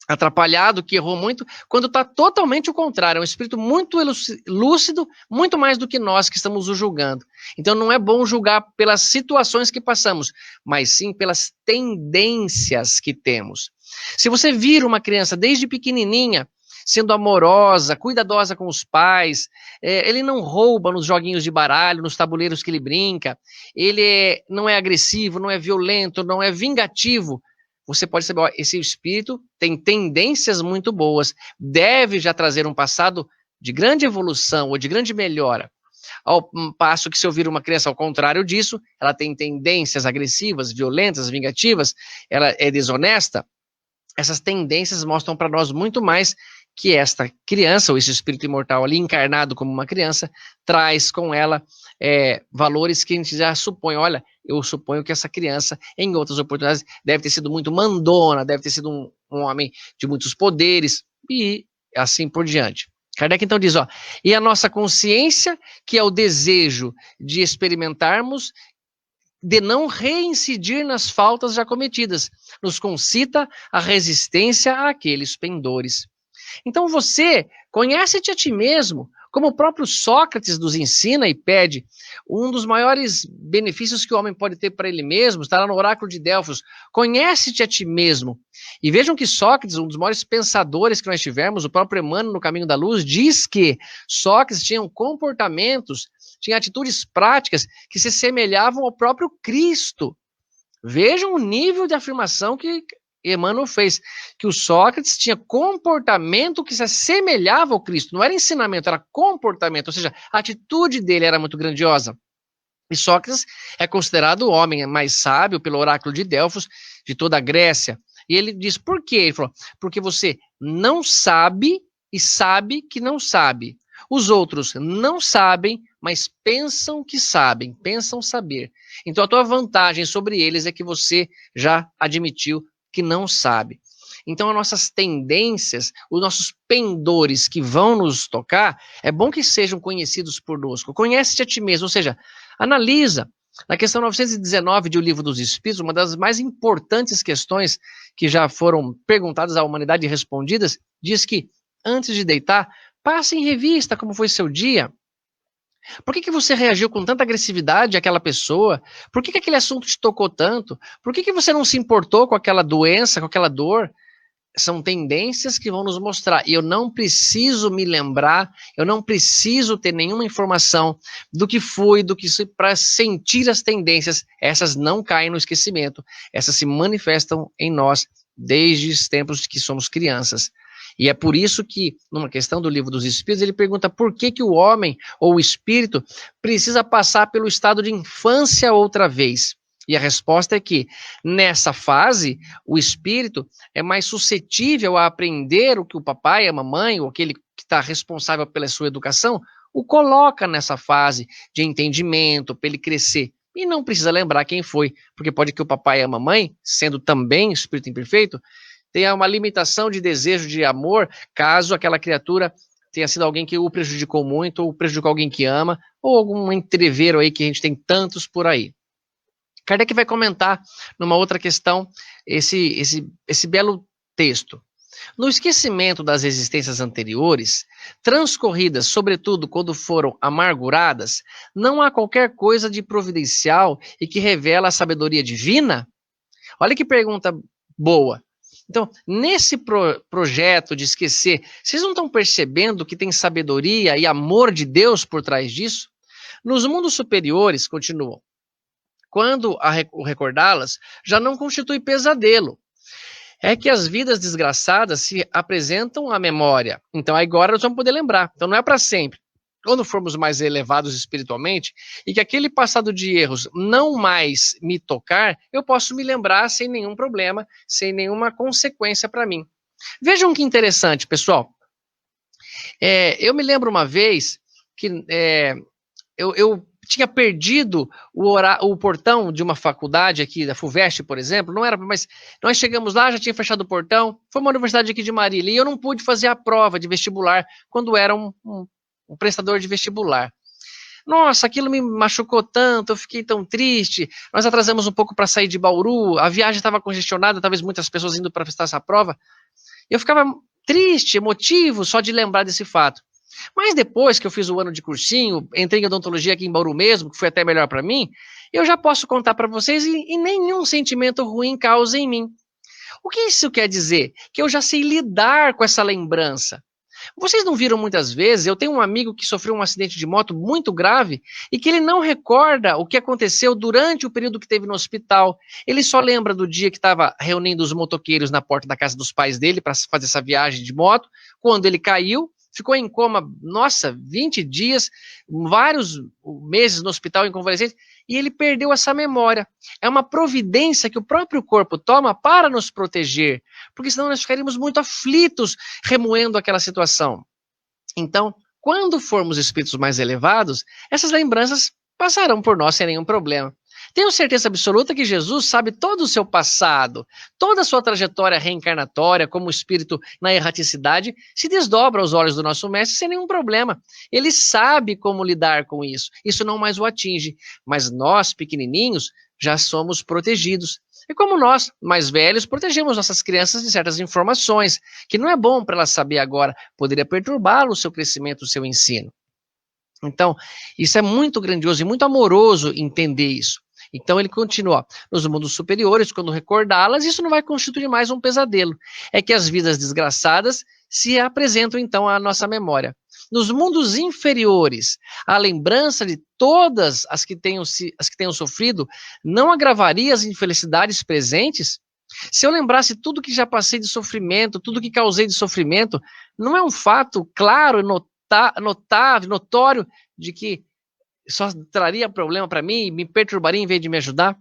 atrapalhado, que errou muito, quando está totalmente o contrário, é um espírito muito lúcido, muito mais do que nós que estamos o julgando. Então não é bom julgar pelas situações que passamos, mas sim pelas tendências que temos. Se você vira uma criança desde pequenininha, sendo amorosa, cuidadosa com os pais, ele não rouba nos joguinhos de baralho, nos tabuleiros que ele brinca, ele não é agressivo, não é violento, não é vingativo, você pode saber, ó, esse espírito tem tendências muito boas, deve já trazer um passado de grande evolução ou de grande melhora. Ao passo que se eu vir uma criança ao contrário disso, ela tem tendências agressivas, violentas, vingativas, ela é desonesta, essas tendências mostram para nós muito mais que esta criança, ou esse espírito imortal ali encarnado como uma criança, traz com ela valores que a gente já supõe, olha, eu suponho que essa criança, em outras oportunidades, deve ter sido muito mandona, deve ter sido um homem de muitos poderes, e assim por diante. Kardec então diz, ó, e a nossa consciência, que é o desejo de experimentarmos, de não reincidir nas faltas já cometidas, nos concita a resistência àqueles pendores. Então você conhece-te a ti mesmo, como o próprio Sócrates nos ensina e pede. Um dos maiores benefícios que o homem pode ter para ele mesmo está lá no oráculo de Delfos. Conhece-te a ti mesmo. E vejam que Sócrates, um dos maiores pensadores que nós tivemos, o próprio Emmanuel no Caminho da Luz, diz que Sócrates tinha comportamentos, tinha atitudes práticas que se semelhavam ao próprio Cristo. Vejam o nível de afirmação que Emmanuel fez, que o Sócrates tinha comportamento que se assemelhava ao Cristo, não era ensinamento, era comportamento, ou seja, a atitude dele era muito grandiosa. E Sócrates é considerado o homem mais sábio pelo oráculo de Delfos, de toda a Grécia. E ele diz, por quê? Ele falou, porque você não sabe e sabe que não sabe. Os outros não sabem, mas pensam que sabem, pensam saber. Então a tua vantagem sobre eles é que você já admitiu que não sabe. Então, as nossas tendências, os nossos pendores que vão nos tocar, é bom que sejam conhecidos por nós. Conhece-te a ti mesmo, ou seja, analisa. Na questão 919 de O Livro dos Espíritos, uma das mais importantes questões que já foram perguntadas à humanidade e respondidas, diz que, antes de deitar, passe em revista como foi seu dia. Por que você reagiu com tanta agressividade àquela pessoa? Por que aquele assunto te tocou tanto? Por que você não se importou com aquela doença, com aquela dor? São tendências que vão nos mostrar. E eu não preciso me lembrar, eu não preciso ter nenhuma informação do que foi, do que para sentir as tendências. Essas não caem no esquecimento. Essas se manifestam em nós desde os tempos que somos crianças. E é por isso que, numa questão do Livro dos Espíritos, ele pergunta por que o homem, ou o espírito, precisa passar pelo estado de infância outra vez. E a resposta é que, nessa fase, o espírito é mais suscetível a aprender o que o papai, a mamãe, ou aquele que está responsável pela sua educação, o coloca nessa fase de entendimento, para ele crescer. E não precisa lembrar quem foi, porque pode que o papai e a mamãe, sendo também espírito imperfeito, tenha uma limitação de desejo de amor, caso aquela criatura tenha sido alguém que o prejudicou muito, ou prejudicou alguém que ama, ou algum entreveiro aí que a gente tem tantos por aí. Kardec vai comentar numa outra questão esse belo texto. No esquecimento das existências anteriores, transcorridas sobretudo quando foram amarguradas, não há qualquer coisa de providencial e que revela a sabedoria divina? Olha que pergunta boa. Então, nesse projeto de esquecer, vocês não estão percebendo que tem sabedoria e amor de Deus por trás disso? Nos mundos superiores, continuam, quando o recordá-las, já não constitui pesadelo. É que as vidas desgraçadas se apresentam à memória. Então agora nós vamos poder lembrar. Então não é para sempre. Quando formos mais elevados espiritualmente e que aquele passado de erros não mais me tocar, eu posso me lembrar sem nenhum problema, sem nenhuma consequência para mim. Vejam que interessante, pessoal. Eu me lembro uma vez que eu tinha perdido o portão de uma faculdade aqui, da FUVEST, por exemplo, não era, mas nós chegamos lá, já tinha fechado o portão, foi uma universidade aqui de Marília, e eu não pude fazer a prova de vestibular quando era um prestador de vestibular. Nossa, aquilo me machucou tanto, eu fiquei tão triste, nós atrasamos um pouco para sair de Bauru, a viagem estava congestionada, talvez muitas pessoas indo para prestar essa prova, e eu ficava triste, emotivo, só de lembrar desse fato. Mas depois que eu fiz o ano de cursinho, entrei em odontologia aqui em Bauru mesmo, que foi até melhor para mim, eu já posso contar para vocês e nenhum sentimento ruim causa em mim. O que isso quer dizer? Que eu já sei lidar com essa lembrança. Vocês não viram muitas vezes, eu tenho um amigo que sofreu um acidente de moto muito grave e que ele não recorda o que aconteceu durante o período que teve no hospital. Ele só lembra do dia que estava reunindo os motoqueiros na porta da casa dos pais dele para fazer essa viagem de moto, quando ele caiu, ficou em coma, nossa, 20 dias, vários meses no hospital em convalescente, e ele perdeu essa memória. É uma providência que o próprio corpo toma para nos proteger, porque senão nós ficaríamos muito aflitos remoendo aquela situação. Então, quando formos espíritos mais elevados, essas lembranças passarão por nós sem nenhum problema. Tenho certeza absoluta que Jesus sabe todo o seu passado, toda a sua trajetória reencarnatória como espírito na erraticidade, se desdobra aos olhos do nosso mestre sem nenhum problema. Ele sabe como lidar com isso. Isso não mais o atinge. Mas nós, pequenininhos, já somos protegidos. E como nós, mais velhos, protegemos nossas crianças de certas informações, que não é bom para elas saber agora, poderia perturbá-lo o seu crescimento, o seu ensino. Então, isso é muito grandioso e muito amoroso entender isso. Então ele continua, nos mundos superiores, quando recordá-las, isso não vai constituir mais um pesadelo. É que as vidas desgraçadas se apresentam então à nossa memória. Nos mundos inferiores, a lembrança de todas as que tenham sofrido não agravaria as infelicidades presentes? Se eu lembrasse tudo que já passei de sofrimento, tudo que causei de sofrimento, não é um fato claro e notável, notório, de que só traria problema para mim e me perturbaria em vez de me ajudar?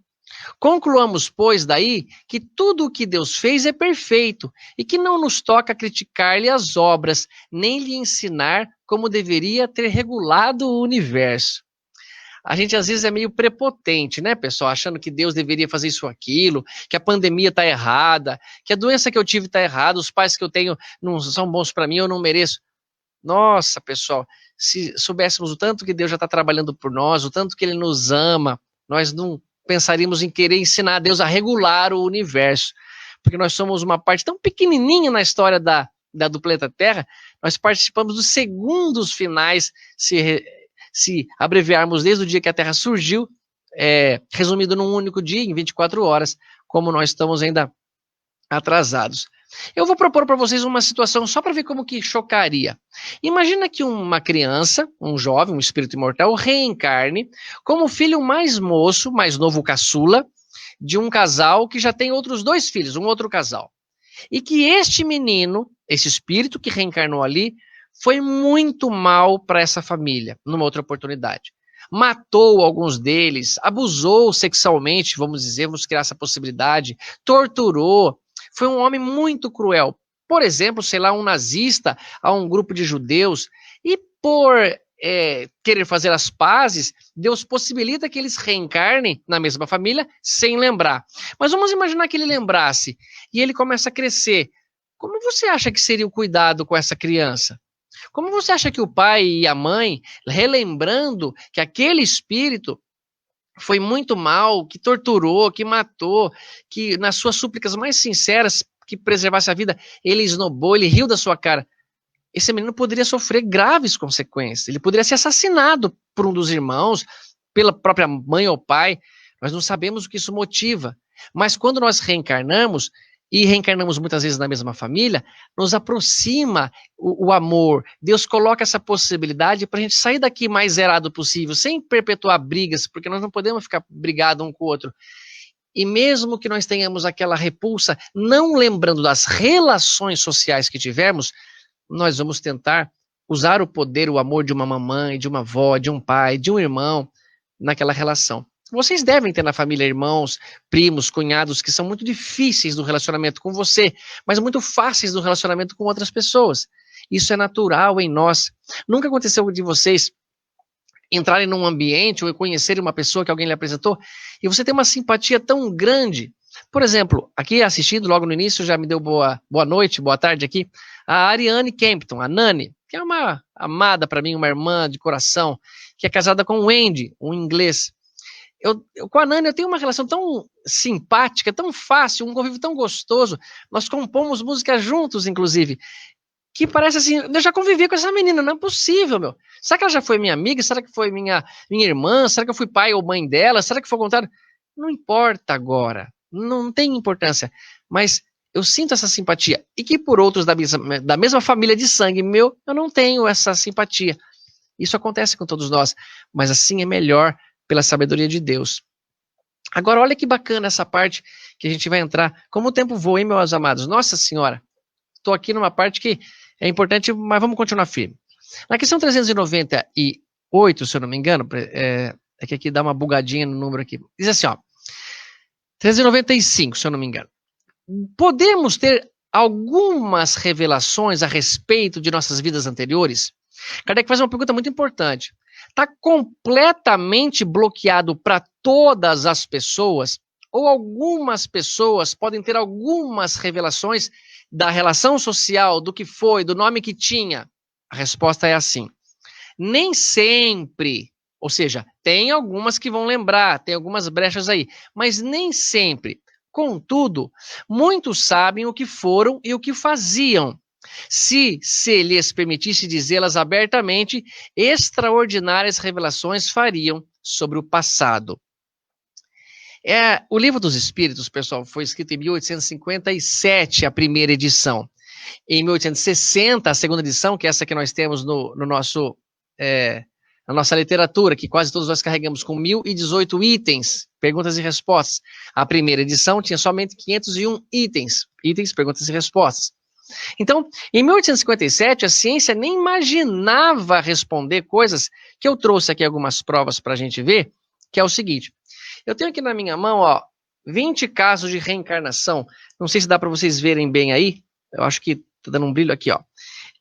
Concluamos, pois, daí que tudo o que Deus fez é perfeito e que não nos toca criticar-lhe as obras, nem lhe ensinar como deveria ter regulado o universo. A gente às vezes é meio prepotente, né, pessoal? Achando que Deus deveria fazer isso ou aquilo, que a pandemia está errada, que a doença que eu tive está errada, os pais que eu tenho não são bons para mim, eu não mereço. Nossa, pessoal, se soubéssemos o tanto que Deus já está trabalhando por nós, o tanto que Ele nos ama, nós não pensaríamos em querer ensinar a Deus a regular o universo, porque nós somos uma parte tão pequenininha na história do planeta Terra, nós participamos dos segundos finais, se abreviarmos desde o dia que a Terra surgiu, resumido num único dia, em 24 horas, como nós estamos ainda atrasados. Eu vou propor para vocês uma situação só para ver como que chocaria. Imagina que uma criança, um jovem, um espírito imortal, reencarne como filho mais moço, mais novo caçula, de um casal que já tem outros 2 filhos, um outro casal. E que este menino, esse espírito que reencarnou ali, foi muito mal para essa família, numa outra oportunidade. Matou alguns deles, abusou sexualmente, vamos criar essa possibilidade, torturou, foi um homem muito cruel. Por exemplo, sei lá, um nazista a um grupo de judeus. E por querer fazer as pazes, Deus possibilita que eles reencarnem na mesma família sem lembrar. Mas vamos imaginar que ele lembrasse e ele começa a crescer. Como você acha que seria o cuidado com essa criança? Como você acha que o pai e a mãe, relembrando que aquele espírito foi muito mal, que torturou, que matou, que nas suas súplicas mais sinceras, que preservasse a vida, ele esnobou, ele riu da sua cara. Esse menino poderia sofrer graves consequências. Ele poderia ser assassinado por um dos irmãos, pela própria mãe ou pai. Nós não sabemos o que isso motiva. Mas quando nós reencarnamos, e reencarnamos muitas vezes na mesma família, nos aproxima o amor. Deus coloca essa possibilidade para a gente sair daqui mais zerado possível, sem perpetuar brigas, porque nós não podemos ficar brigados um com o outro. E mesmo que nós tenhamos aquela repulsa, não lembrando das relações sociais que tivemos, nós vamos tentar usar o poder, o amor de uma mamãe, de uma avó, de um pai, de um irmão, naquela relação. Vocês devem ter na família irmãos, primos, cunhados que são muito difíceis do relacionamento com você, mas muito fáceis do relacionamento com outras pessoas. Isso é natural em nós. Nunca aconteceu de vocês entrarem num ambiente ou conhecerem uma pessoa que alguém lhe apresentou e você tem uma simpatia tão grande. Por exemplo, aqui assistindo logo no início, já me deu boa noite, boa tarde aqui, a Ariane Kempton, a Nani, que é uma amada para mim, uma irmã de coração, que é casada com o Andy, um inglês. Com a Nani eu tenho uma relação tão simpática, tão fácil, um convívio tão gostoso. Nós compomos música juntos, inclusive, que parece assim, eu já convivi com essa menina, não é possível, meu. Será que ela já foi minha amiga? Será que foi minha irmã? Será que eu fui pai ou mãe dela? Será que foi ao contrário? Não importa agora, não tem importância, mas eu sinto essa simpatia. E que por outros da mesma família de sangue meu, eu não tenho essa simpatia. Isso acontece com todos nós, mas assim é melhor pela sabedoria de Deus. Agora, olha que bacana essa parte que a gente vai entrar. Como o tempo voa, hein, meus amados? Nossa Senhora, estou aqui numa parte que é importante, mas vamos continuar firme. Na questão 398, se eu não me engano, é que aqui dá uma bugadinha no número aqui. Diz assim, ó, 395, se eu não me engano. Podemos ter algumas revelações a respeito de nossas vidas anteriores? Kardec faz uma pergunta muito importante. Está completamente bloqueado para todas as pessoas? Ou algumas pessoas podem ter algumas revelações da relação social, do que foi, do nome que tinha? A resposta é assim. Nem sempre, ou seja, tem algumas que vão lembrar, tem algumas brechas aí, mas nem sempre. Contudo, muitos sabem o que foram e o que faziam. Se lhes permitisse dizê-las abertamente, extraordinárias revelações fariam sobre o passado. O Livro dos Espíritos, pessoal, foi escrito em 1857, a primeira edição. Em 1860, a segunda edição, que é essa que nós temos na nossa literatura, que quase todos nós carregamos com 1018 itens, perguntas e respostas. A primeira edição tinha somente 501 itens, perguntas e respostas. Então, em 1857, a ciência nem imaginava responder coisas que eu trouxe aqui algumas provas para a gente ver, que é o seguinte. Eu tenho aqui na minha mão, ó, 20 casos de reencarnação. Não sei se dá para vocês verem bem aí. Eu acho que está dando um brilho aqui, ó.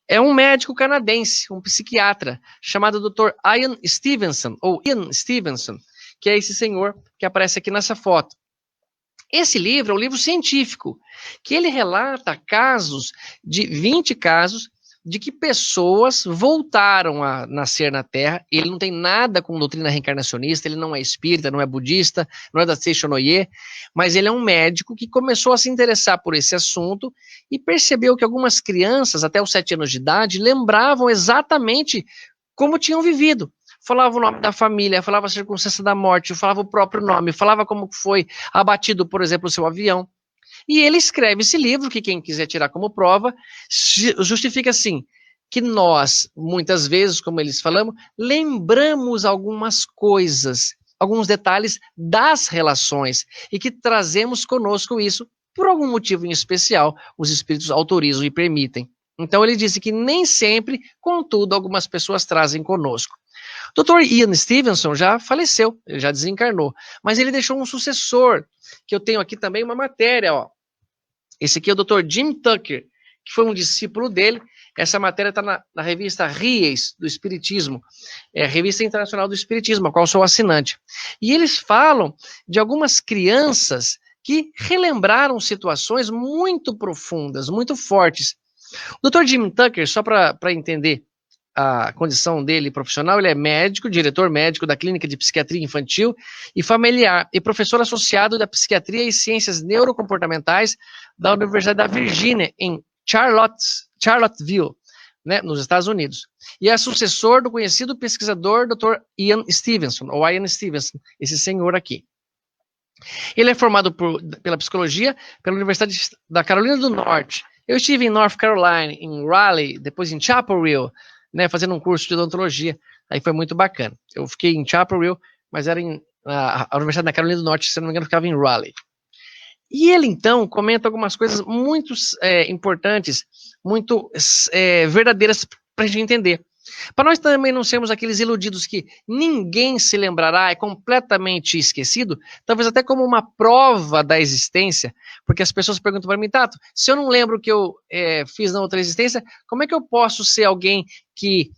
É um médico canadense, um psiquiatra, chamado Dr. Ian Stevenson, que é esse senhor que aparece aqui nessa foto. Esse livro é um livro científico, que ele relata 20 casos, de que pessoas voltaram a nascer na Terra. Ele não tem nada com doutrina reencarnacionista, ele não é espírita, não é budista, não é da Seishonoye, mas ele é um médico que começou a se interessar por esse assunto e percebeu que algumas crianças, até os 7 anos de idade, lembravam exatamente como tinham vivido. Falava o nome da família, falava a circunstância da morte, falava o próprio nome, falava como foi abatido, por exemplo, o seu avião. E ele escreve esse livro, que quem quiser tirar como prova, justifica assim, que nós, muitas vezes, como eles falamos, lembramos algumas coisas, alguns detalhes das relações, e que trazemos conosco isso, por algum motivo em especial, os espíritos autorizam e permitem. Então ele disse que nem sempre, contudo, algumas pessoas trazem conosco. Dr. Ian Stevenson já faleceu, ele já desencarnou, mas ele deixou um sucessor, que eu tenho aqui também uma matéria, ó. Esse aqui é o Dr. Jim Tucker, que foi um discípulo dele. Essa matéria está na revista Ries do Espiritismo, é a Revista Internacional do Espiritismo, a qual sou assinante. E eles falam de algumas crianças que relembraram situações muito profundas, muito fortes. O Dr. Jim Tucker, só para entender a condição dele profissional, ele é médico, diretor médico da Clínica de Psiquiatria Infantil e Familiar e professor associado da Psiquiatria e Ciências Neurocomportamentais da Universidade da Virgínia, em Charlottesville, né, nos Estados Unidos. E é sucessor do conhecido pesquisador Dr. Ian Stevenson, esse senhor aqui. Ele é formado pela psicologia pela Universidade da Carolina do Norte. Eu estive em North Carolina, em Raleigh, depois em Chapel Hill, né, fazendo um curso de odontologia. Aí foi muito bacana. Eu fiquei em Chapel Hill, mas era a Universidade da Carolina do Norte, se não me engano, ficava em Raleigh. E ele, então, comenta algumas coisas muito importantes, muito verdadeiras para a gente entender. Para nós também não sermos aqueles iludidos que ninguém se lembrará, é completamente esquecido, talvez até como uma prova da existência, porque as pessoas perguntam para mim, Tato, se eu não lembro o que eu fiz na outra existência, como é que eu posso ser alguém que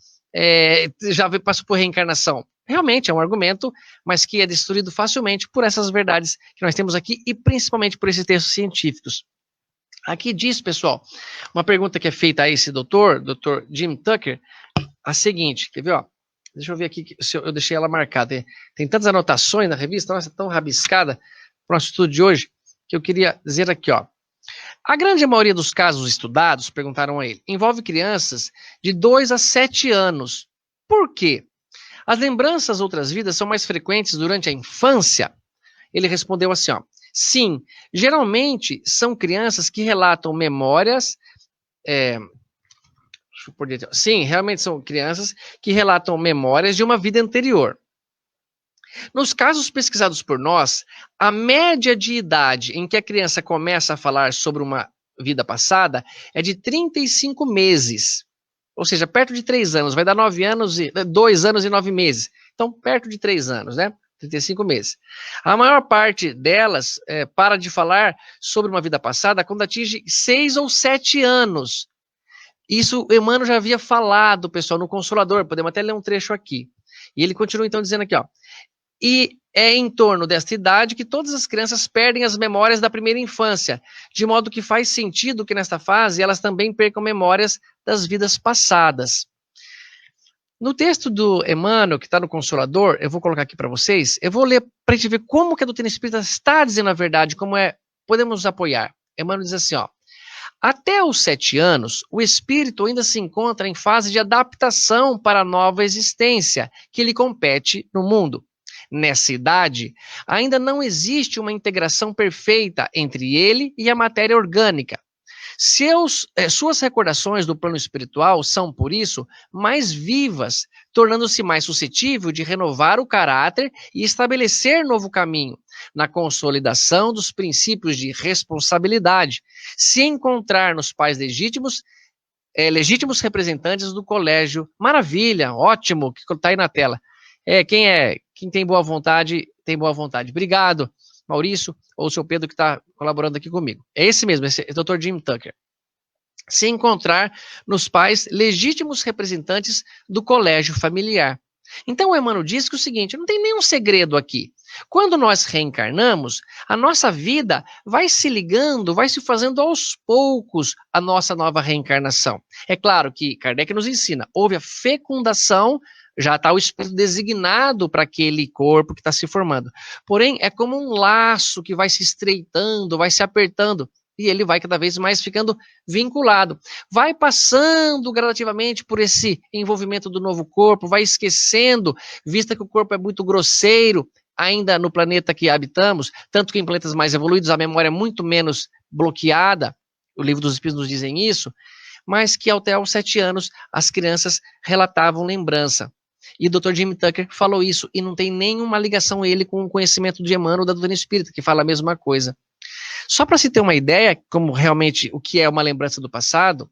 já passou por reencarnação? Realmente é um argumento, mas que é destruído facilmente por essas verdades que nós temos aqui e principalmente por esses textos científicos. Aqui diz, pessoal, uma pergunta que é feita a esse Dr. Jim Tucker, a seguinte, quer ver, ó? Deixa eu ver aqui se eu deixei ela marcada. Tem tantas anotações na revista, nossa, tão rabiscada para o nosso estudo de hoje, que eu queria dizer aqui, ó. A grande maioria dos casos estudados, perguntaram a ele, envolve crianças de 2 a 7 anos. Por quê? As lembranças outras vidas são mais frequentes durante a infância? Ele respondeu assim, ó. Sim, geralmente são crianças que relatam memórias... Sim, realmente são crianças que relatam memórias de uma vida anterior. Nos casos pesquisados por nós, a média de idade em que a criança começa a falar sobre uma vida passada é de 35 meses. Ou seja, perto de 3 anos, vai dar 2 anos e 9 meses. Então, perto de 3 anos, né? 35 meses. A maior parte delas para de falar sobre uma vida passada quando atinge 6 ou 7 anos. Isso Emmanuel já havia falado, pessoal, no Consolador, podemos até ler um trecho aqui. E ele continua então dizendo aqui, ó. E é em torno desta idade que todas as crianças perdem as memórias da primeira infância, de modo que faz sentido que nesta fase elas também percam memórias das vidas passadas. No texto do Emmanuel, que está no Consolador, eu vou colocar aqui para vocês, eu vou ler para a gente ver como que a doutrina espírita está dizendo a verdade, como podemos nos apoiar. Emmanuel diz assim, ó. Até os 7 anos, o espírito ainda se encontra em fase de adaptação para a nova existência que lhe compete no mundo. Nessa idade, ainda não existe uma integração perfeita entre ele e a matéria orgânica. Suas recordações do plano espiritual são, por isso, mais vivas, tornando-se mais suscetível de renovar o caráter e estabelecer novo caminho, na consolidação dos princípios de responsabilidade, se encontrar nos pais legítimos representantes do colégio. Maravilha, ótimo, que está aí na tela. Quem tem boa vontade, tem boa vontade. Obrigado, Maurício, ou o seu Pedro que está colaborando aqui comigo. É esse mesmo, esse é o Dr. Jim Tucker. Se encontrar nos pais legítimos representantes do colégio familiar. Então o Emmanuel diz que o seguinte, não tem nenhum segredo aqui. Quando nós reencarnamos, a nossa vida vai se ligando, vai se fazendo aos poucos a nossa nova reencarnação. É claro que Kardec nos ensina, houve a fecundação, já está o espírito designado para aquele corpo que está se formando. Porém, é como um laço que vai se estreitando, vai se apertando, e ele vai cada vez mais ficando vinculado. Vai passando gradativamente por esse envolvimento do novo corpo, vai esquecendo, vista que o corpo é muito grosseiro, ainda no planeta que habitamos, tanto que em planetas mais evoluídos a memória é muito menos bloqueada, o livro dos Espíritos nos dizem isso, mas que até aos 7 anos as crianças relatavam lembrança. E o Dr. Jim Tucker falou isso, e não tem nenhuma ligação ele com o conhecimento de Emmanuel da doutrina espírita, que fala a mesma coisa. Só para se ter uma ideia, como realmente o que é uma lembrança do passado,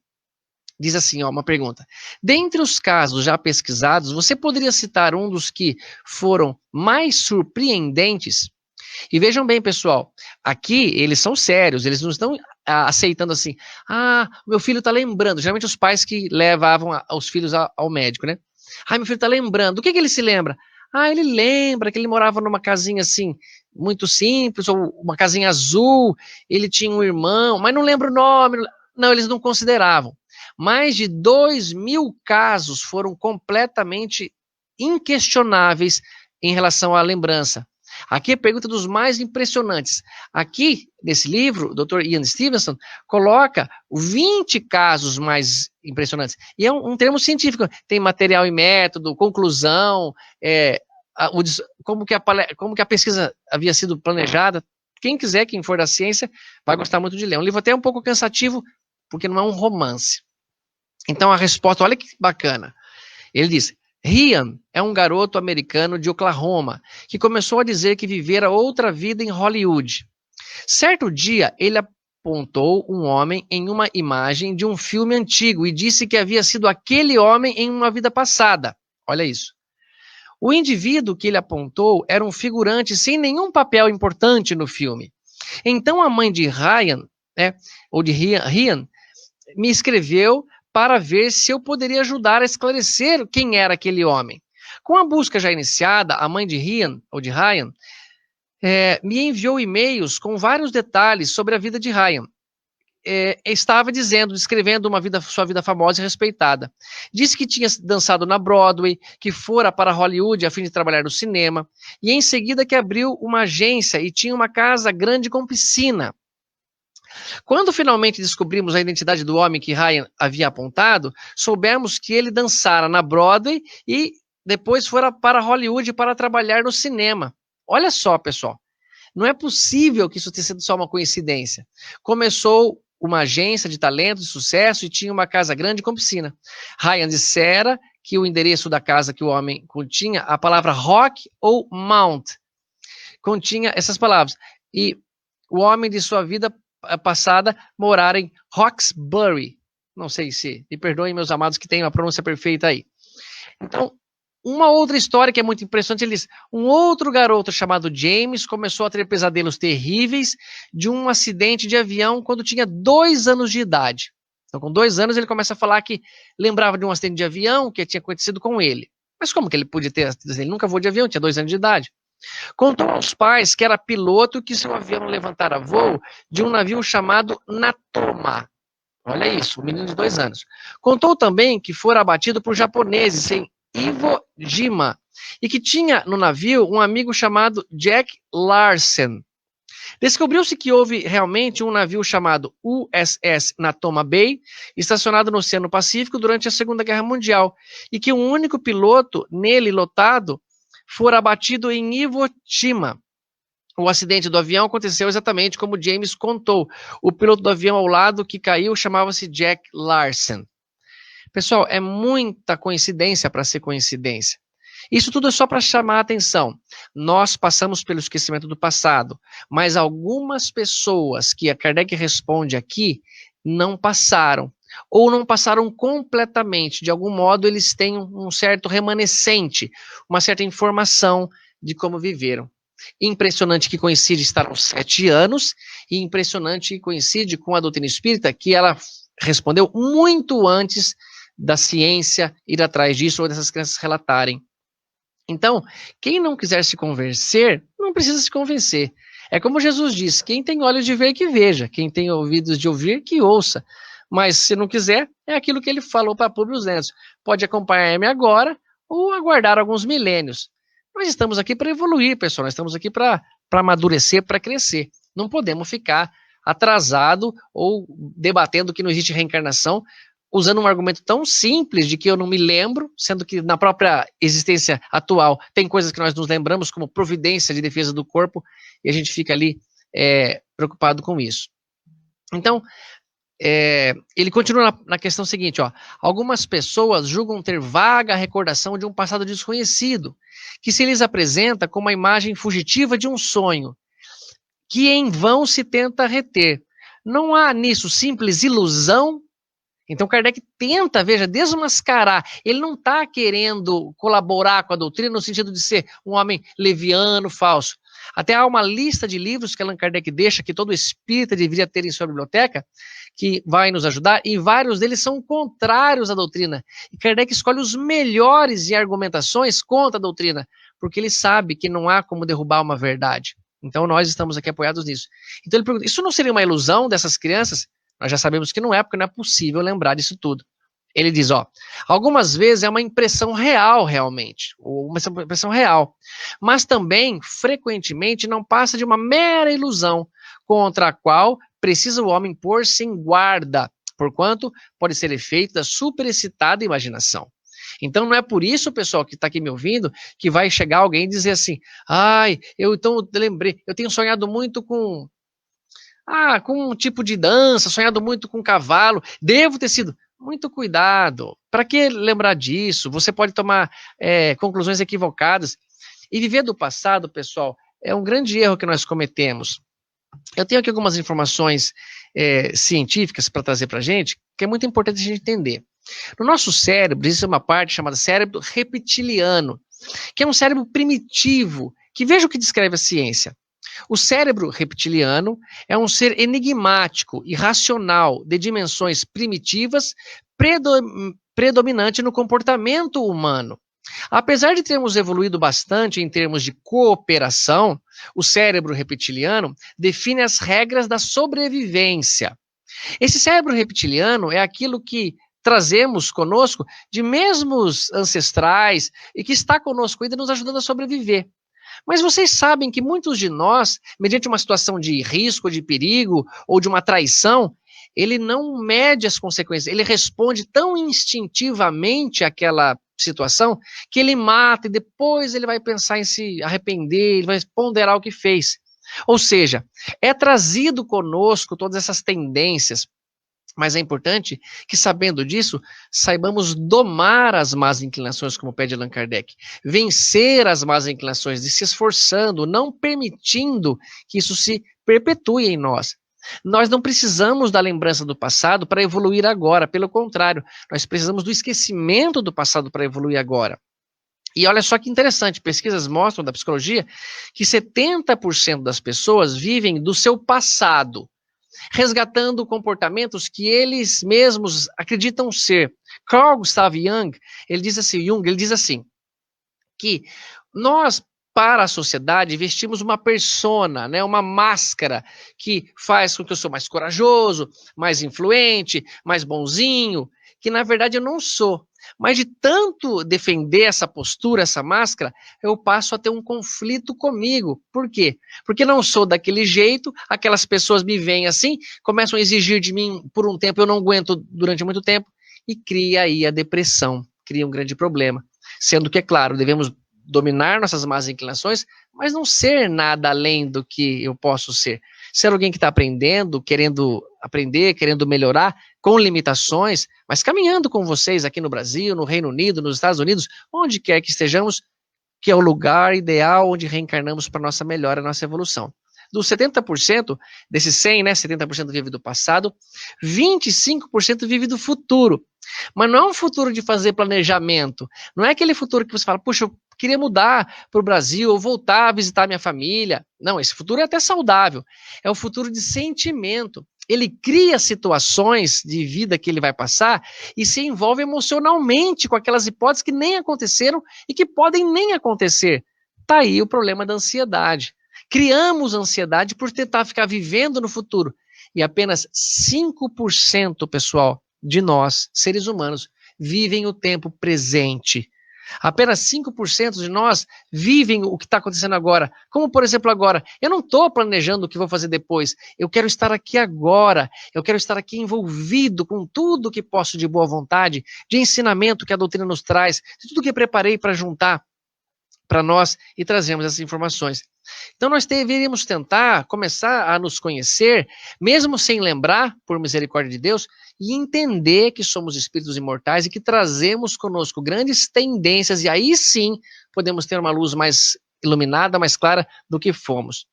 diz assim, ó, uma pergunta. Dentre os casos já pesquisados, você poderia citar um dos que foram mais surpreendentes? E vejam bem, pessoal, aqui eles são sérios, eles não estão aceitando assim, meu filho está lembrando, geralmente os pais que levavam os filhos ao médico, né? Meu filho está lembrando, do que ele se lembra? Ele lembra que ele morava numa casinha assim, muito simples, ou uma casinha azul, ele tinha um irmão, mas não lembra o nome, não, eles não consideravam. mais de 2.000 casos foram completamente inquestionáveis em relação à lembrança. Aqui a pergunta dos mais impressionantes. Aqui, nesse livro, o Dr. Ian Stevenson coloca 20 casos mais impressionantes. E é um termo científico. Tem material e método, conclusão, como que a pesquisa havia sido planejada. Quem quiser, quem for da ciência, vai gostar muito de ler. Um livro até um pouco cansativo, porque não é um romance. Então a resposta, olha que bacana. Ele diz: Ryan é um garoto americano de Oklahoma que começou a dizer que vivera outra vida em Hollywood. Certo dia, ele apontou um homem em uma imagem de um filme antigo e disse que havia sido aquele homem em uma vida passada. Olha isso. O indivíduo que ele apontou era um figurante sem nenhum papel importante no filme. Então a mãe de Ryan, ou de Ryan, me escreveu para ver se eu poderia ajudar a esclarecer quem era aquele homem. Com a busca já iniciada, a mãe de Ryan, me enviou e-mails com vários detalhes sobre a vida de Ryan. Estava descrevendo sua vida famosa e respeitada. Disse que tinha dançado na Broadway, que fora para Hollywood a fim de trabalhar no cinema, e em seguida que abriu uma agência e tinha uma casa grande com piscina. Quando finalmente descobrimos a identidade do homem que Ryan havia apontado, soubemos que ele dançara na Broadway e depois fora para Hollywood para trabalhar no cinema. Olha só, pessoal, não é possível que isso tenha sido só uma coincidência. Começou uma agência de talento, de sucesso, e tinha uma casa grande com piscina. Ryan dissera que o endereço da casa que o homem continha a palavra rock ou mount. Continha essas palavras. E o homem de sua vida passada morar em Roxbury. Não sei se, me perdoem meus amados que têm uma pronúncia perfeita aí. Então, uma outra história que é muito impressionante, ele diz, um outro garoto chamado James começou a ter pesadelos terríveis de um acidente de avião quando tinha 2 anos de idade. Então, com 2 anos, ele começa a falar que lembrava de um acidente de avião que tinha acontecido com ele. Mas como que ele podia ter? Ele nunca voou de avião, tinha 2 anos de idade. Contou aos pais que era piloto e que seu avião levantara voo de um navio chamado Natoma. Olha isso, um menino de 2 anos. Contou também que fora abatido por japoneses em Iwo Jima e que tinha no navio um amigo chamado Jack Larsen. Descobriu-se que houve realmente um navio chamado USS Natoma Bay, estacionado no Oceano Pacífico durante a Segunda Guerra Mundial, e que um único piloto nele lotado fora abatido em Iwo Jima. O acidente do avião aconteceu exatamente como James contou. O piloto do avião ao lado que caiu chamava-se Jack Larsen. Pessoal, é muita coincidência para ser coincidência. Isso tudo é só para chamar a atenção. Nós passamos pelo esquecimento do passado, mas algumas pessoas que a Kardec responde aqui não passaram, ou não passaram completamente. De algum modo, eles têm um certo remanescente, uma certa informação de como viveram. Impressionante que coincide estar aos 7 anos, e impressionante que coincide com a doutrina espírita, que ela respondeu muito antes da ciência ir atrás disso, ou dessas crianças relatarem. Então, quem não quiser se convencer, não precisa se convencer. É como Jesus disse, quem tem olhos de ver, que veja. Quem tem ouvidos de ouvir, que ouça. Mas se não quiser, é aquilo que ele falou para Públio Netos. Pode acompanhar-me agora ou aguardar alguns milênios. Nós estamos aqui para evoluir, pessoal. Nós estamos aqui para amadurecer, para crescer. Não podemos ficar atrasado ou debatendo que não existe reencarnação, usando um argumento tão simples de que eu não me lembro, sendo que na própria existência atual tem coisas que nós nos lembramos como providência de defesa do corpo, e a gente fica ali preocupado com isso. Então, ele continua na questão seguinte, ó, algumas pessoas julgam ter vaga recordação de um passado desconhecido, que se lhes apresenta como a imagem fugitiva de um sonho, que em vão se tenta reter. Não há nisso simples ilusão? Então Kardec tenta, veja, desmascarar. Ele não está querendo colaborar com a doutrina no sentido de ser um homem leviano, falso. Até há uma lista de livros que Allan Kardec deixa, que todo espírita deveria ter em sua biblioteca, que vai nos ajudar, e vários deles são contrários à doutrina. E Kardec escolhe os melhores de argumentações contra a doutrina, porque ele sabe que não há como derrubar uma verdade. Então nós estamos aqui apoiados nisso. Então ele pergunta, isso não seria uma ilusão dessas crianças? Nós já sabemos que não é, porque não é possível lembrar disso tudo. Ele diz, ó, algumas vezes é uma impressão real, realmente, ou uma impressão real, mas também, frequentemente, não passa de uma mera ilusão, contra a qual precisa o homem pôr-se em guarda, porquanto pode ser efeito da superexcitada imaginação. Então não é por isso, pessoal, que está aqui me ouvindo, que vai chegar alguém e dizer assim, ai, eu lembrei, eu tenho sonhado muito com um tipo de dança, sonhado muito com cavalo, devo ter sido. Muito cuidado. Para que lembrar disso? Você pode tomar conclusões equivocadas. E viver do passado, pessoal, é um grande erro que nós cometemos. Eu tenho aqui algumas informações científicas para trazer para a gente, que é muito importante a gente entender. No nosso cérebro, existe uma parte chamada cérebro reptiliano, que é um cérebro primitivo, que veja o que descreve a ciência. O cérebro reptiliano é um ser enigmático, irracional, de dimensões primitivas, predominante no comportamento humano. Apesar de termos evoluído bastante em termos de cooperação, o cérebro reptiliano define as regras da sobrevivência. Esse cérebro reptiliano é aquilo que trazemos conosco de mesmos ancestrais e que está conosco ainda nos ajudando a sobreviver. Mas vocês sabem que muitos de nós, mediante uma situação de risco, de perigo ou de uma traição, ele não mede as consequências, ele responde tão instintivamente àquela situação que ele mata e depois ele vai pensar em se arrepender, ele vai ponderar o que fez. Ou seja, é trazido conosco todas essas tendências, mas é importante que, sabendo disso, saibamos domar as más inclinações, como pede Allan Kardec. Vencer as más inclinações, de se esforçando, não permitindo que isso se perpetue em nós. Nós não precisamos da lembrança do passado para evoluir agora, pelo contrário, nós precisamos do esquecimento do passado para evoluir agora. E olha só que interessante, pesquisas mostram da psicologia que 70% das pessoas vivem do seu passado, resgatando comportamentos que eles mesmos acreditam ser. Carl Gustav Jung, ele diz assim, que nós, para a sociedade, vestimos uma persona, né, uma máscara que faz com que eu sou mais corajoso, mais influente, mais bonzinho, que na verdade eu não sou. Mas de tanto defender essa postura, essa máscara, eu passo a ter um conflito comigo. Por quê? Porque não sou daquele jeito, aquelas pessoas me veem assim, começam a exigir de mim por um tempo, eu não aguento durante muito tempo, e cria aí a depressão, cria um grande problema. Sendo que, é claro, devemos dominar nossas más inclinações, mas não ser nada além do que eu posso ser. Ser alguém que está aprendendo, querendo aprender, querendo melhorar, com limitações, mas caminhando com vocês aqui no Brasil, no Reino Unido, nos Estados Unidos, onde quer que estejamos, que é o lugar ideal onde reencarnamos para nossa melhora, nossa evolução. Dos 70%, desses 100, né, 70% vive do passado, 25% vive do futuro. Mas não é um futuro de fazer planejamento, não é aquele futuro que você fala, puxa, eu queria mudar para o Brasil, ou voltar a visitar minha família. Não, esse futuro é até saudável, é o futuro de sentimento. Ele cria situações de vida que ele vai passar e se envolve emocionalmente com aquelas hipóteses que nem aconteceram e que podem nem acontecer. Tá aí o problema da ansiedade. Criamos ansiedade por tentar ficar vivendo no futuro. E apenas 5%, pessoal, de nós, seres humanos, vivem o tempo presente. Apenas 5% de nós vivem o que está acontecendo agora. Como, por exemplo, agora. Eu não estou planejando o que vou fazer depois. Eu quero estar aqui agora. Eu quero estar aqui envolvido com tudo que posso de boa vontade, de ensinamento que a doutrina nos traz, de tudo que preparei para juntar para nós e trazermos essas informações. Então nós deveríamos tentar começar a nos conhecer, mesmo sem lembrar, por misericórdia de Deus, e entender que somos espíritos imortais e que trazemos conosco grandes tendências, e aí sim podemos ter uma luz mais iluminada, mais clara do que fomos.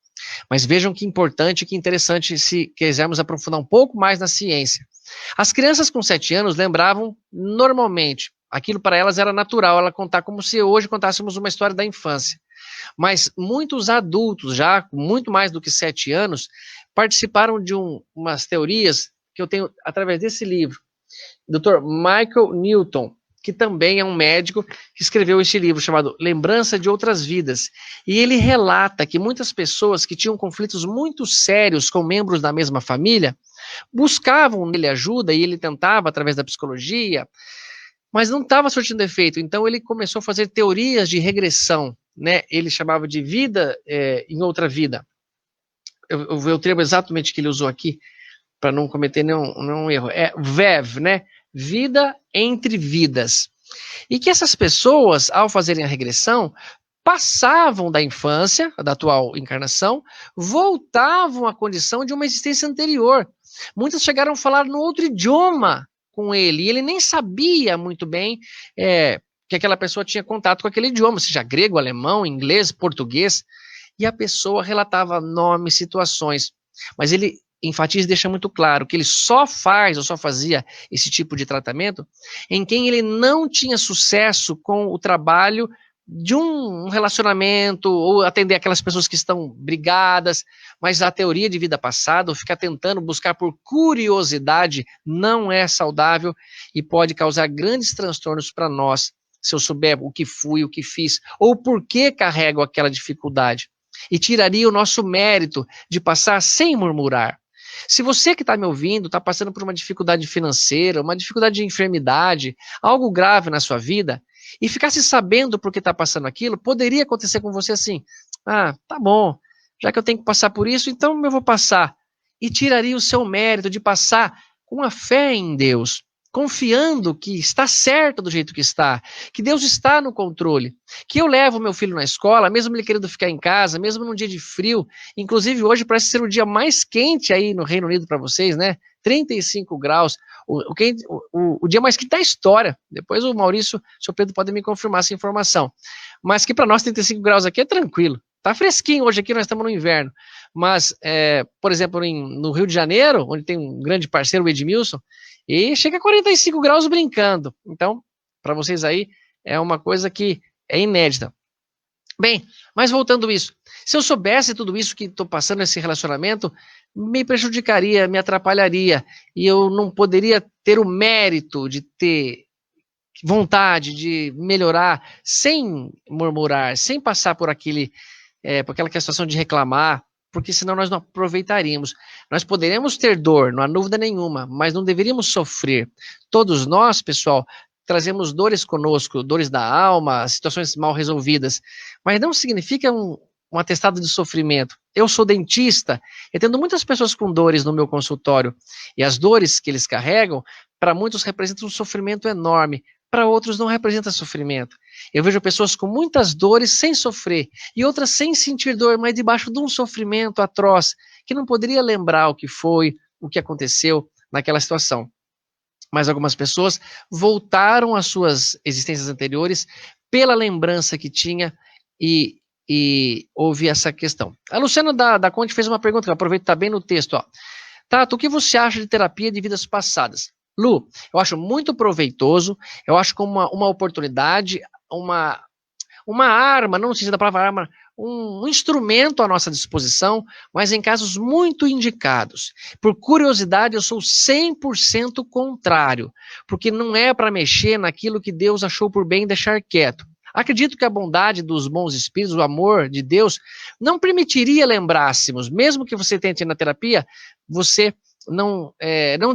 Mas vejam que importante e que interessante se quisermos aprofundar um pouco mais na ciência. As crianças com 7 anos lembravam normalmente, aquilo para elas era natural, ela contar como se hoje contássemos uma história da infância. Mas muitos adultos, já com muito mais do que 7 anos, participaram de umas teorias que eu tenho através desse livro. Dr. Michael Newton, que também é um médico que escreveu esse livro chamado Lembrança de Outras Vidas. E ele relata que muitas pessoas que tinham conflitos muito sérios com membros da mesma família buscavam nele ajuda e ele tentava através da psicologia, mas não estava surtindo efeito. Então ele começou a fazer teorias de regressão, né? Ele chamava de vida em outra vida. Eu vou o termo exatamente que ele usou aqui, para não cometer nenhum erro. É VEV, né? Vida entre vidas. E que essas pessoas, ao fazerem a regressão, passavam da infância, da atual encarnação, voltavam à condição de uma existência anterior. Muitas chegaram a falar no outro idioma com ele, e ele nem sabia muito bem que aquela pessoa tinha contato com aquele idioma, seja grego, alemão, inglês, português, e a pessoa relatava nomes, situações, mas ele enfatiza e deixa muito claro que ele só faz ou só fazia esse tipo de tratamento em quem ele não tinha sucesso com o trabalho de um relacionamento, ou atender aquelas pessoas que estão brigadas, mas a teoria de vida passada, ou ficar tentando buscar por curiosidade, não é saudável e pode causar grandes transtornos para nós, se eu souber o que fui, o que fiz, ou por que carrego aquela dificuldade. E tiraria o nosso mérito de passar sem murmurar. Se você que está me ouvindo está passando por uma dificuldade financeira, uma dificuldade de enfermidade, algo grave na sua vida, e ficasse sabendo por que está passando aquilo, poderia acontecer com você assim, tá bom, já que eu tenho que passar por isso, então eu vou passar. E tiraria o seu mérito de passar com a fé em Deus, confiando que está certo do jeito que está, que Deus está no controle, que eu levo meu filho na escola, mesmo ele querendo ficar em casa, mesmo num dia de frio, inclusive hoje parece ser o dia mais quente aí no Reino Unido para vocês, né? 35 graus, o dia mais quente da história. Depois o Maurício, o senhor Pedro pode me confirmar essa informação. Mas que para nós 35 graus aqui é tranquilo. Tá fresquinho hoje aqui, nós estamos no inverno. Mas, por exemplo, no Rio de Janeiro, onde tem um grande parceiro, o Edmilson, e chega a 45 graus brincando. Então, para vocês aí, é uma coisa que é inédita. Bem, mas voltando a isso, se eu soubesse tudo isso que estou passando nesse relacionamento, me prejudicaria, me atrapalharia, e eu não poderia ter o mérito de ter vontade de melhorar sem murmurar, sem passar por por aquela situação de reclamar, porque senão nós não aproveitaríamos. Nós poderemos ter dor, não há dúvida nenhuma, mas não deveríamos sofrer. Todos nós, pessoal, trazemos dores conosco, dores da alma, situações mal resolvidas, mas não significa um atestado de sofrimento. Eu sou dentista, e tendo muitas pessoas com dores no meu consultório, e as dores que eles carregam, para muitos representam um sofrimento enorme, para outros não representa sofrimento. Eu vejo pessoas com muitas dores sem sofrer, e outras sem sentir dor, mas debaixo de um sofrimento atroz, que não poderia lembrar o que foi, o que aconteceu naquela situação. Mas algumas pessoas voltaram às suas existências anteriores pela lembrança que tinha e houve essa questão. A Luciana da Conte fez uma pergunta, que eu aproveito que está bem no texto. Ó. Tato, o que você acha de terapia de vidas passadas? Lu, eu acho muito proveitoso, eu acho como uma oportunidade, uma arma, não sei se é da palavra arma, um instrumento à nossa disposição, mas em casos muito indicados. Por curiosidade, eu sou 100% contrário, porque não é para mexer naquilo que Deus achou por bem deixar quieto. Acredito que a bondade dos bons espíritos, o amor de Deus, não permitiria lembrássemos, mesmo que você tente na terapia, você não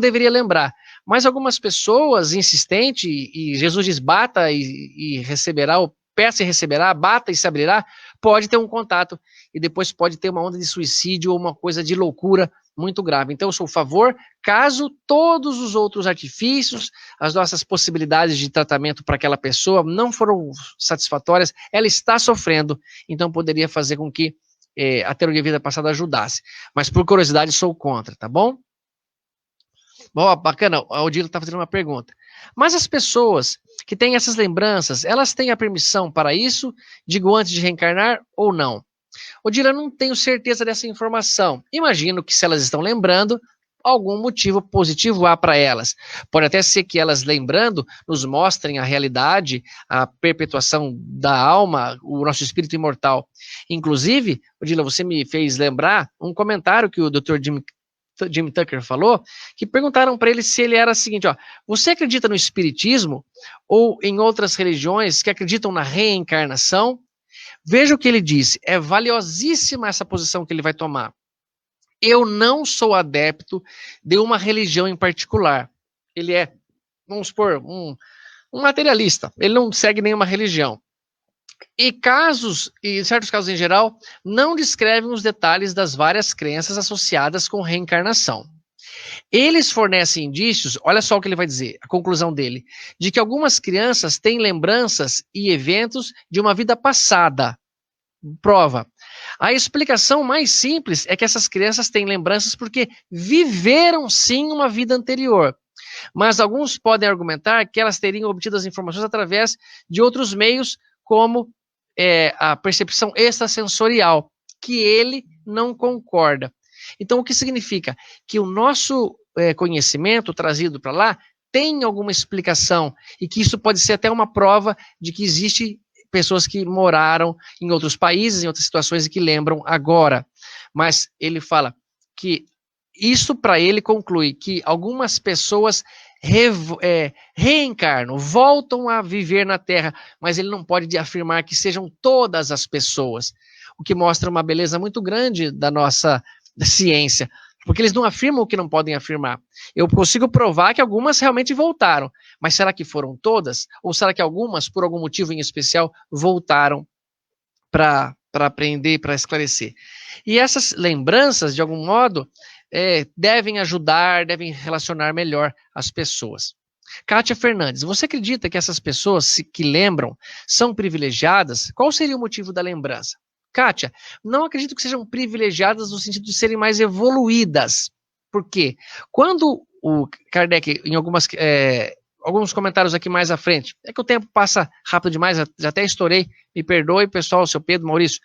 deveria lembrar. Mas algumas pessoas insistentes, e Jesus diz, bata e receberá, ou peça e receberá, bata e se abrirá, pode ter um contato, e depois pode ter uma onda de suicídio ou uma coisa de loucura muito grave. Então eu sou a favor, caso todos os outros artifícios, as nossas possibilidades de tratamento para aquela pessoa não foram satisfatórias, ela está sofrendo, então poderia fazer com que a teoria de vida passada ajudasse. Mas por curiosidade sou contra, tá bom? Bom, bacana, a Odila está fazendo uma pergunta. Mas as pessoas que têm essas lembranças, elas têm a permissão para isso, digo antes de reencarnar, ou não? Odila, eu não tenho certeza dessa informação. Imagino que se elas estão lembrando, algum motivo positivo há para elas. Pode até ser que elas, lembrando, nos mostrem a realidade, a perpetuação da alma, o nosso espírito imortal. Inclusive, Odila, você me fez lembrar um comentário que o Dr. Jim Tucker falou, que perguntaram para ele se ele era o seguinte, ó, você acredita no espiritismo ou em outras religiões que acreditam na reencarnação? Veja o que ele disse, é valiosíssima essa posição que ele vai tomar. Eu não sou adepto de uma religião em particular. Ele é, vamos supor, um materialista. Ele não segue nenhuma religião. E certos casos em geral, não descrevem os detalhes das várias crenças associadas com reencarnação. Eles fornecem indícios, olha só o que ele vai dizer, a conclusão dele, de que algumas crianças têm lembranças e eventos de uma vida passada. Prova. A explicação mais simples é que essas crianças têm lembranças porque viveram sim uma vida anterior. Mas alguns podem argumentar que elas teriam obtido as informações através de outros meios, como a percepção extrasensorial, que ele não concorda. Então, o que significa? Que o nosso conhecimento trazido para lá tem alguma explicação, e que isso pode ser até uma prova de que existe pessoas que moraram em outros países, em outras situações, e que lembram agora. Mas ele fala que isso, para ele, conclui que algumas pessoas reencarnam, voltam a viver na Terra, mas ele não pode afirmar que sejam todas as pessoas, o que mostra uma beleza muito grande da nossa ciência, porque eles não afirmam o que não podem afirmar. Eu consigo provar que algumas realmente voltaram, mas será que foram todas? Ou será que algumas, por algum motivo em especial, voltaram para aprender, para esclarecer? E essas lembranças, de algum modo, devem ajudar, devem relacionar melhor as pessoas. Kátia Fernandes, você acredita que essas pessoas que lembram são privilegiadas? Qual seria o motivo da lembrança? Kátia, não acredito que sejam privilegiadas no sentido de serem mais evoluídas. Por quê? Quando o Kardec, em alguns comentários aqui mais à frente, é que o tempo passa rápido demais, já até estourei, me perdoe, pessoal, seu Pedro, Maurício,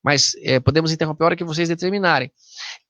mas podemos interromper a hora que vocês determinarem.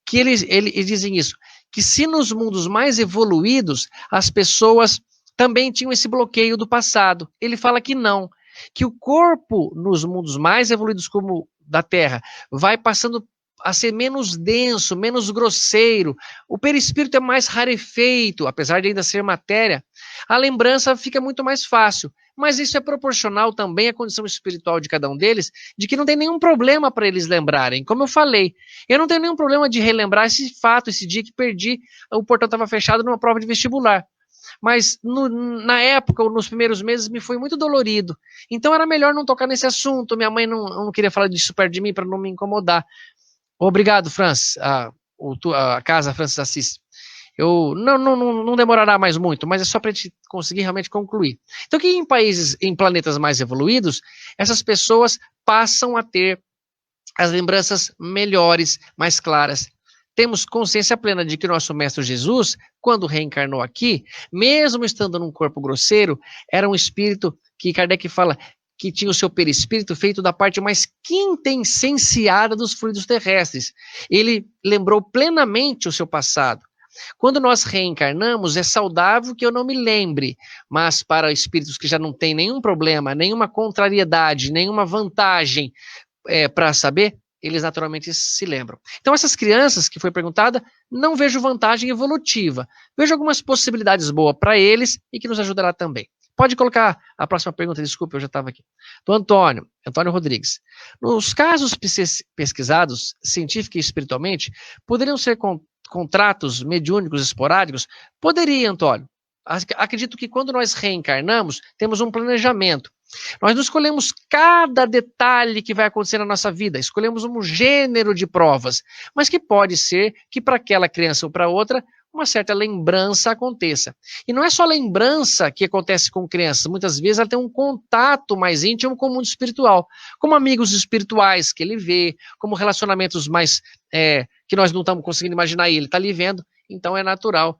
Que eles dizem isso, que se nos mundos mais evoluídos, as pessoas também tinham esse bloqueio do passado. Ele fala que não, que o corpo nos mundos mais evoluídos como da Terra vai passando a ser menos denso, menos grosseiro, o perispírito é mais rarefeito, apesar de ainda ser matéria, a lembrança fica muito mais fácil, mas isso é proporcional também à condição espiritual de cada um deles, de que não tem nenhum problema para eles lembrarem, como eu falei, eu não tenho nenhum problema de relembrar esse fato, esse dia que perdi, o portão estava fechado numa prova de vestibular, mas na época, ou nos primeiros meses, me foi muito dolorido. Então era melhor não tocar nesse assunto. Minha mãe não queria falar disso perto de mim para não me incomodar. Obrigado, Francis, a casa Francis Assis. Eu não demorará mais muito, mas é só para a gente conseguir realmente concluir. Então, que em planetas mais evoluídos, essas pessoas passam a ter as lembranças melhores, mais claras. Temos consciência plena de que nosso Mestre Jesus, quando reencarnou aqui, mesmo estando num corpo grosseiro, era um espírito que Kardec fala que tinha o seu perispírito feito da parte mais quintessenciada dos fluidos terrestres. Ele lembrou plenamente o seu passado. Quando nós reencarnamos, é saudável que eu não me lembre, mas para espíritos que já não têm nenhum problema, nenhuma contrariedade, nenhuma vantagem para saber, eles naturalmente se lembram. Então, essas crianças que foi perguntada, não vejo vantagem evolutiva. Vejo algumas possibilidades boas para eles e que nos ajudará também. Pode colocar a próxima pergunta, desculpa, eu já estava aqui. Do Antônio Rodrigues. Nos casos pesquisados, científica e espiritualmente, poderiam ser contratos mediúnicos esporádicos? Poderia, Antônio. Acredito que quando nós reencarnamos, temos um planejamento. Nós não escolhemos cada detalhe que vai acontecer na nossa vida, escolhemos um gênero de provas, mas que pode ser que para aquela criança ou para outra, uma certa lembrança aconteça. E não é só lembrança que acontece com crianças, muitas vezes ela tem um contato mais íntimo com o mundo espiritual, como amigos espirituais que ele vê, como relacionamentos mais que nós não estamos conseguindo imaginar e ele está ali vendo, então é natural.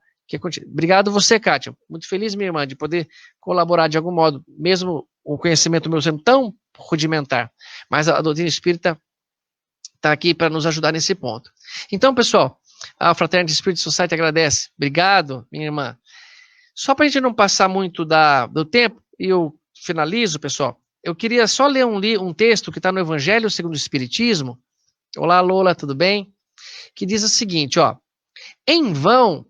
Obrigado você, Kátia. Muito feliz, minha irmã, de poder colaborar de algum modo, mesmo o conhecimento meu sendo tão rudimentar. Mas a doutrina espírita está aqui para nos ajudar nesse ponto. Então, pessoal, a Fraternity Spirit Society agradece. Obrigado, minha irmã. Só para a gente não passar muito do tempo, e eu finalizo, pessoal, eu queria só ler um texto que está no Evangelho segundo o Espiritismo. Olá, Lola, tudo bem? Que diz o seguinte, ó. Em vão,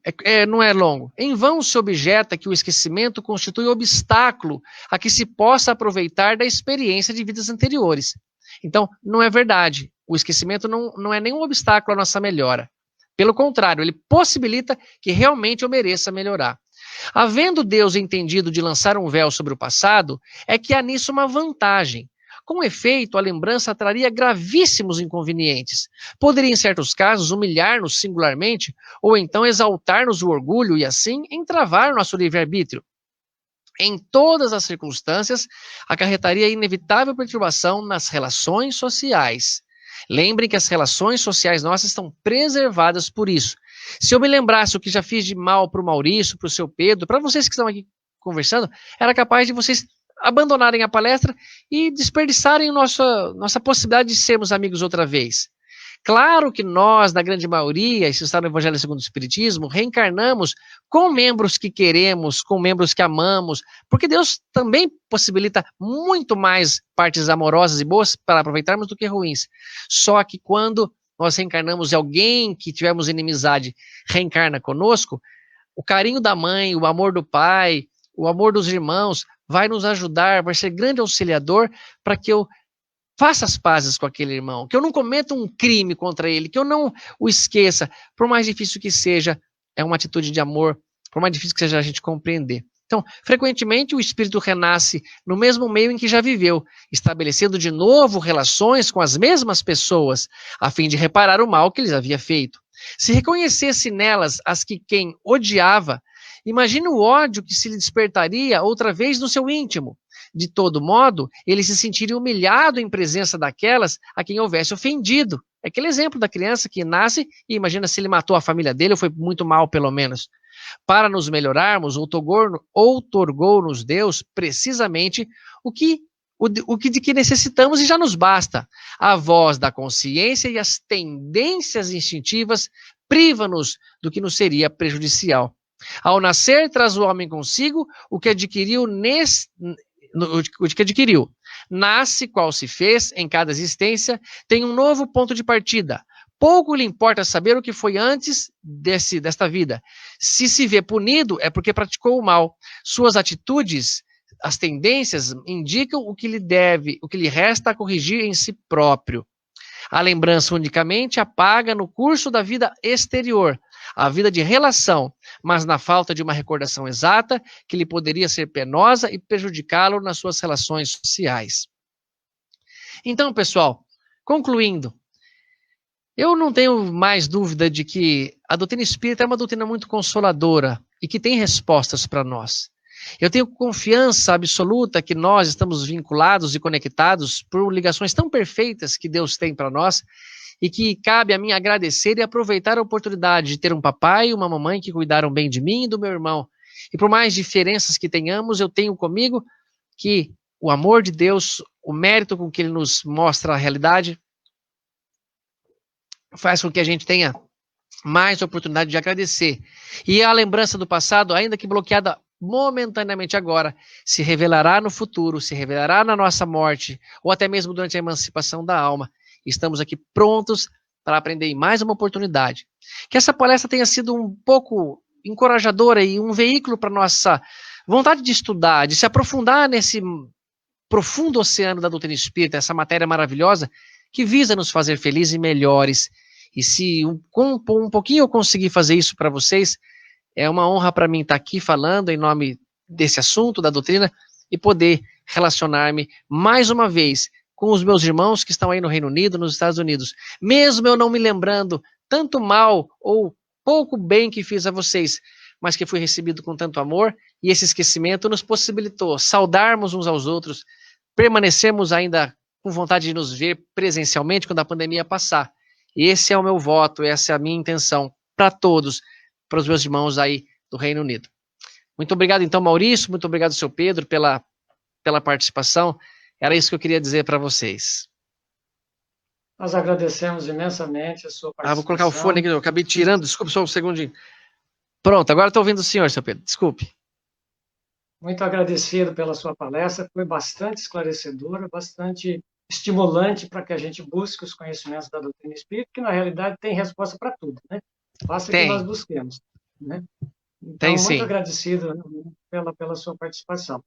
não é longo, em vão se objeta que o esquecimento constitui obstáculo a que se possa aproveitar da experiência de vidas anteriores. Então, não é verdade. O esquecimento não é nenhum obstáculo à nossa melhora. Pelo contrário, ele possibilita que realmente eu mereça melhorar. Havendo Deus entendido de lançar um véu sobre o passado, é que há nisso uma vantagem. Com efeito, a lembrança traria gravíssimos inconvenientes. Poderia, em certos casos, humilhar-nos singularmente, ou então exaltar-nos o orgulho e, assim, entravar nosso livre-arbítrio. Em todas as circunstâncias, acarretaria inevitável perturbação nas relações sociais. Lembrem que as relações sociais nossas estão preservadas por isso. Se eu me lembrasse o que já fiz de mal para o Maurício, para o seu Pedro, para vocês que estão aqui conversando, era capaz de vocês abandonarem a palestra e desperdiçarem nossa possibilidade de sermos amigos outra vez. Claro que nós, na grande maioria, isso está no Evangelho segundo o Espiritismo, reencarnamos com membros que queremos, com membros que amamos, porque Deus também possibilita muito mais partes amorosas e boas para aproveitarmos do que ruins. Só que quando nós reencarnamos e alguém que tivemos inimizade reencarna conosco, o carinho da mãe, o amor do pai, o amor dos irmãos vai nos ajudar, vai ser grande auxiliador para que eu faça as pazes com aquele irmão, que eu não cometa um crime contra ele, que eu não o esqueça, por mais difícil que seja, é uma atitude de amor, por mais difícil que seja a gente compreender. Então, frequentemente o espírito renasce no mesmo meio em que já viveu, estabelecendo de novo relações com as mesmas pessoas, a fim de reparar o mal que lhes havia feito. Se reconhecesse nelas as que quem odiava, imagine o ódio que se lhe despertaria outra vez no seu íntimo. De todo modo, ele se sentiria humilhado em presença daquelas a quem houvesse ofendido. É aquele exemplo da criança que nasce e imagina se ele matou a família dele ou foi muito mal, pelo menos. Para nos melhorarmos, outorgou-nos Deus precisamente o que de que necessitamos e já nos basta. A voz da consciência e as tendências instintivas privam-nos do que nos seria prejudicial. Ao nascer, traz o homem consigo o que adquiriu o que adquiriu. Nasce qual se fez em cada existência, tem um novo ponto de partida. Pouco lhe importa saber o que foi antes desta vida. Se se vê punido, é porque praticou o mal. Suas atitudes, as tendências, indicam o que lhe resta a corrigir em si próprio. A lembrança unicamente apaga no curso da vida exterior, a vida de relação, mas na falta de uma recordação exata que lhe poderia ser penosa e prejudicá-lo nas suas relações sociais. Então, pessoal, concluindo, eu não tenho mais dúvida de que a doutrina espírita é uma doutrina muito consoladora e que tem respostas para nós. Eu tenho confiança absoluta que nós estamos vinculados e conectados por ligações tão perfeitas que Deus tem para nós e que cabe a mim agradecer e aproveitar a oportunidade de ter um papai e uma mamãe que cuidaram bem de mim e do meu irmão. E por mais diferenças que tenhamos, eu tenho comigo que o amor de Deus, o mérito com que Ele nos mostra a realidade, faz com que a gente tenha mais oportunidade de agradecer. E a lembrança do passado, ainda que bloqueada momentaneamente agora, se revelará no futuro, se revelará na nossa morte, ou até mesmo durante a emancipação da alma. Estamos aqui prontos para aprender em mais uma oportunidade. Que essa palestra tenha sido um pouco encorajadora e um veículo para nossa vontade de estudar, de se aprofundar nesse profundo oceano da doutrina espírita, essa matéria maravilhosa que visa nos fazer felizes e melhores. E se um pouquinho eu conseguir fazer isso para vocês, é uma honra para mim estar aqui falando em nome desse assunto, da doutrina, e poder relacionar-me mais uma vez com os meus irmãos que estão aí no Reino Unido, nos Estados Unidos. Mesmo eu não me lembrando tanto mal ou pouco bem que fiz a vocês, mas que fui recebido com tanto amor, e esse esquecimento nos possibilitou saudarmos uns aos outros, permanecermos ainda com vontade de nos ver presencialmente quando a pandemia passar. Esse é o meu voto, essa é a minha intenção para todos, para os meus irmãos aí do Reino Unido. Muito obrigado, então, Maurício, muito obrigado, seu Pedro, pela participação. Era isso que eu queria dizer para vocês. Nós agradecemos imensamente a sua participação. Vou colocar o fone aqui, eu acabei tirando, desculpe só um segundinho. Pronto, agora estou ouvindo o senhor, seu Pedro, desculpe. Muito agradecido pela sua palestra, foi bastante esclarecedora, bastante estimulante para que a gente busque os conhecimentos da doutrina espírita, que na realidade tem resposta para tudo, né? Basta que nós busquemos, né? Então, muito agradecido pela sua participação.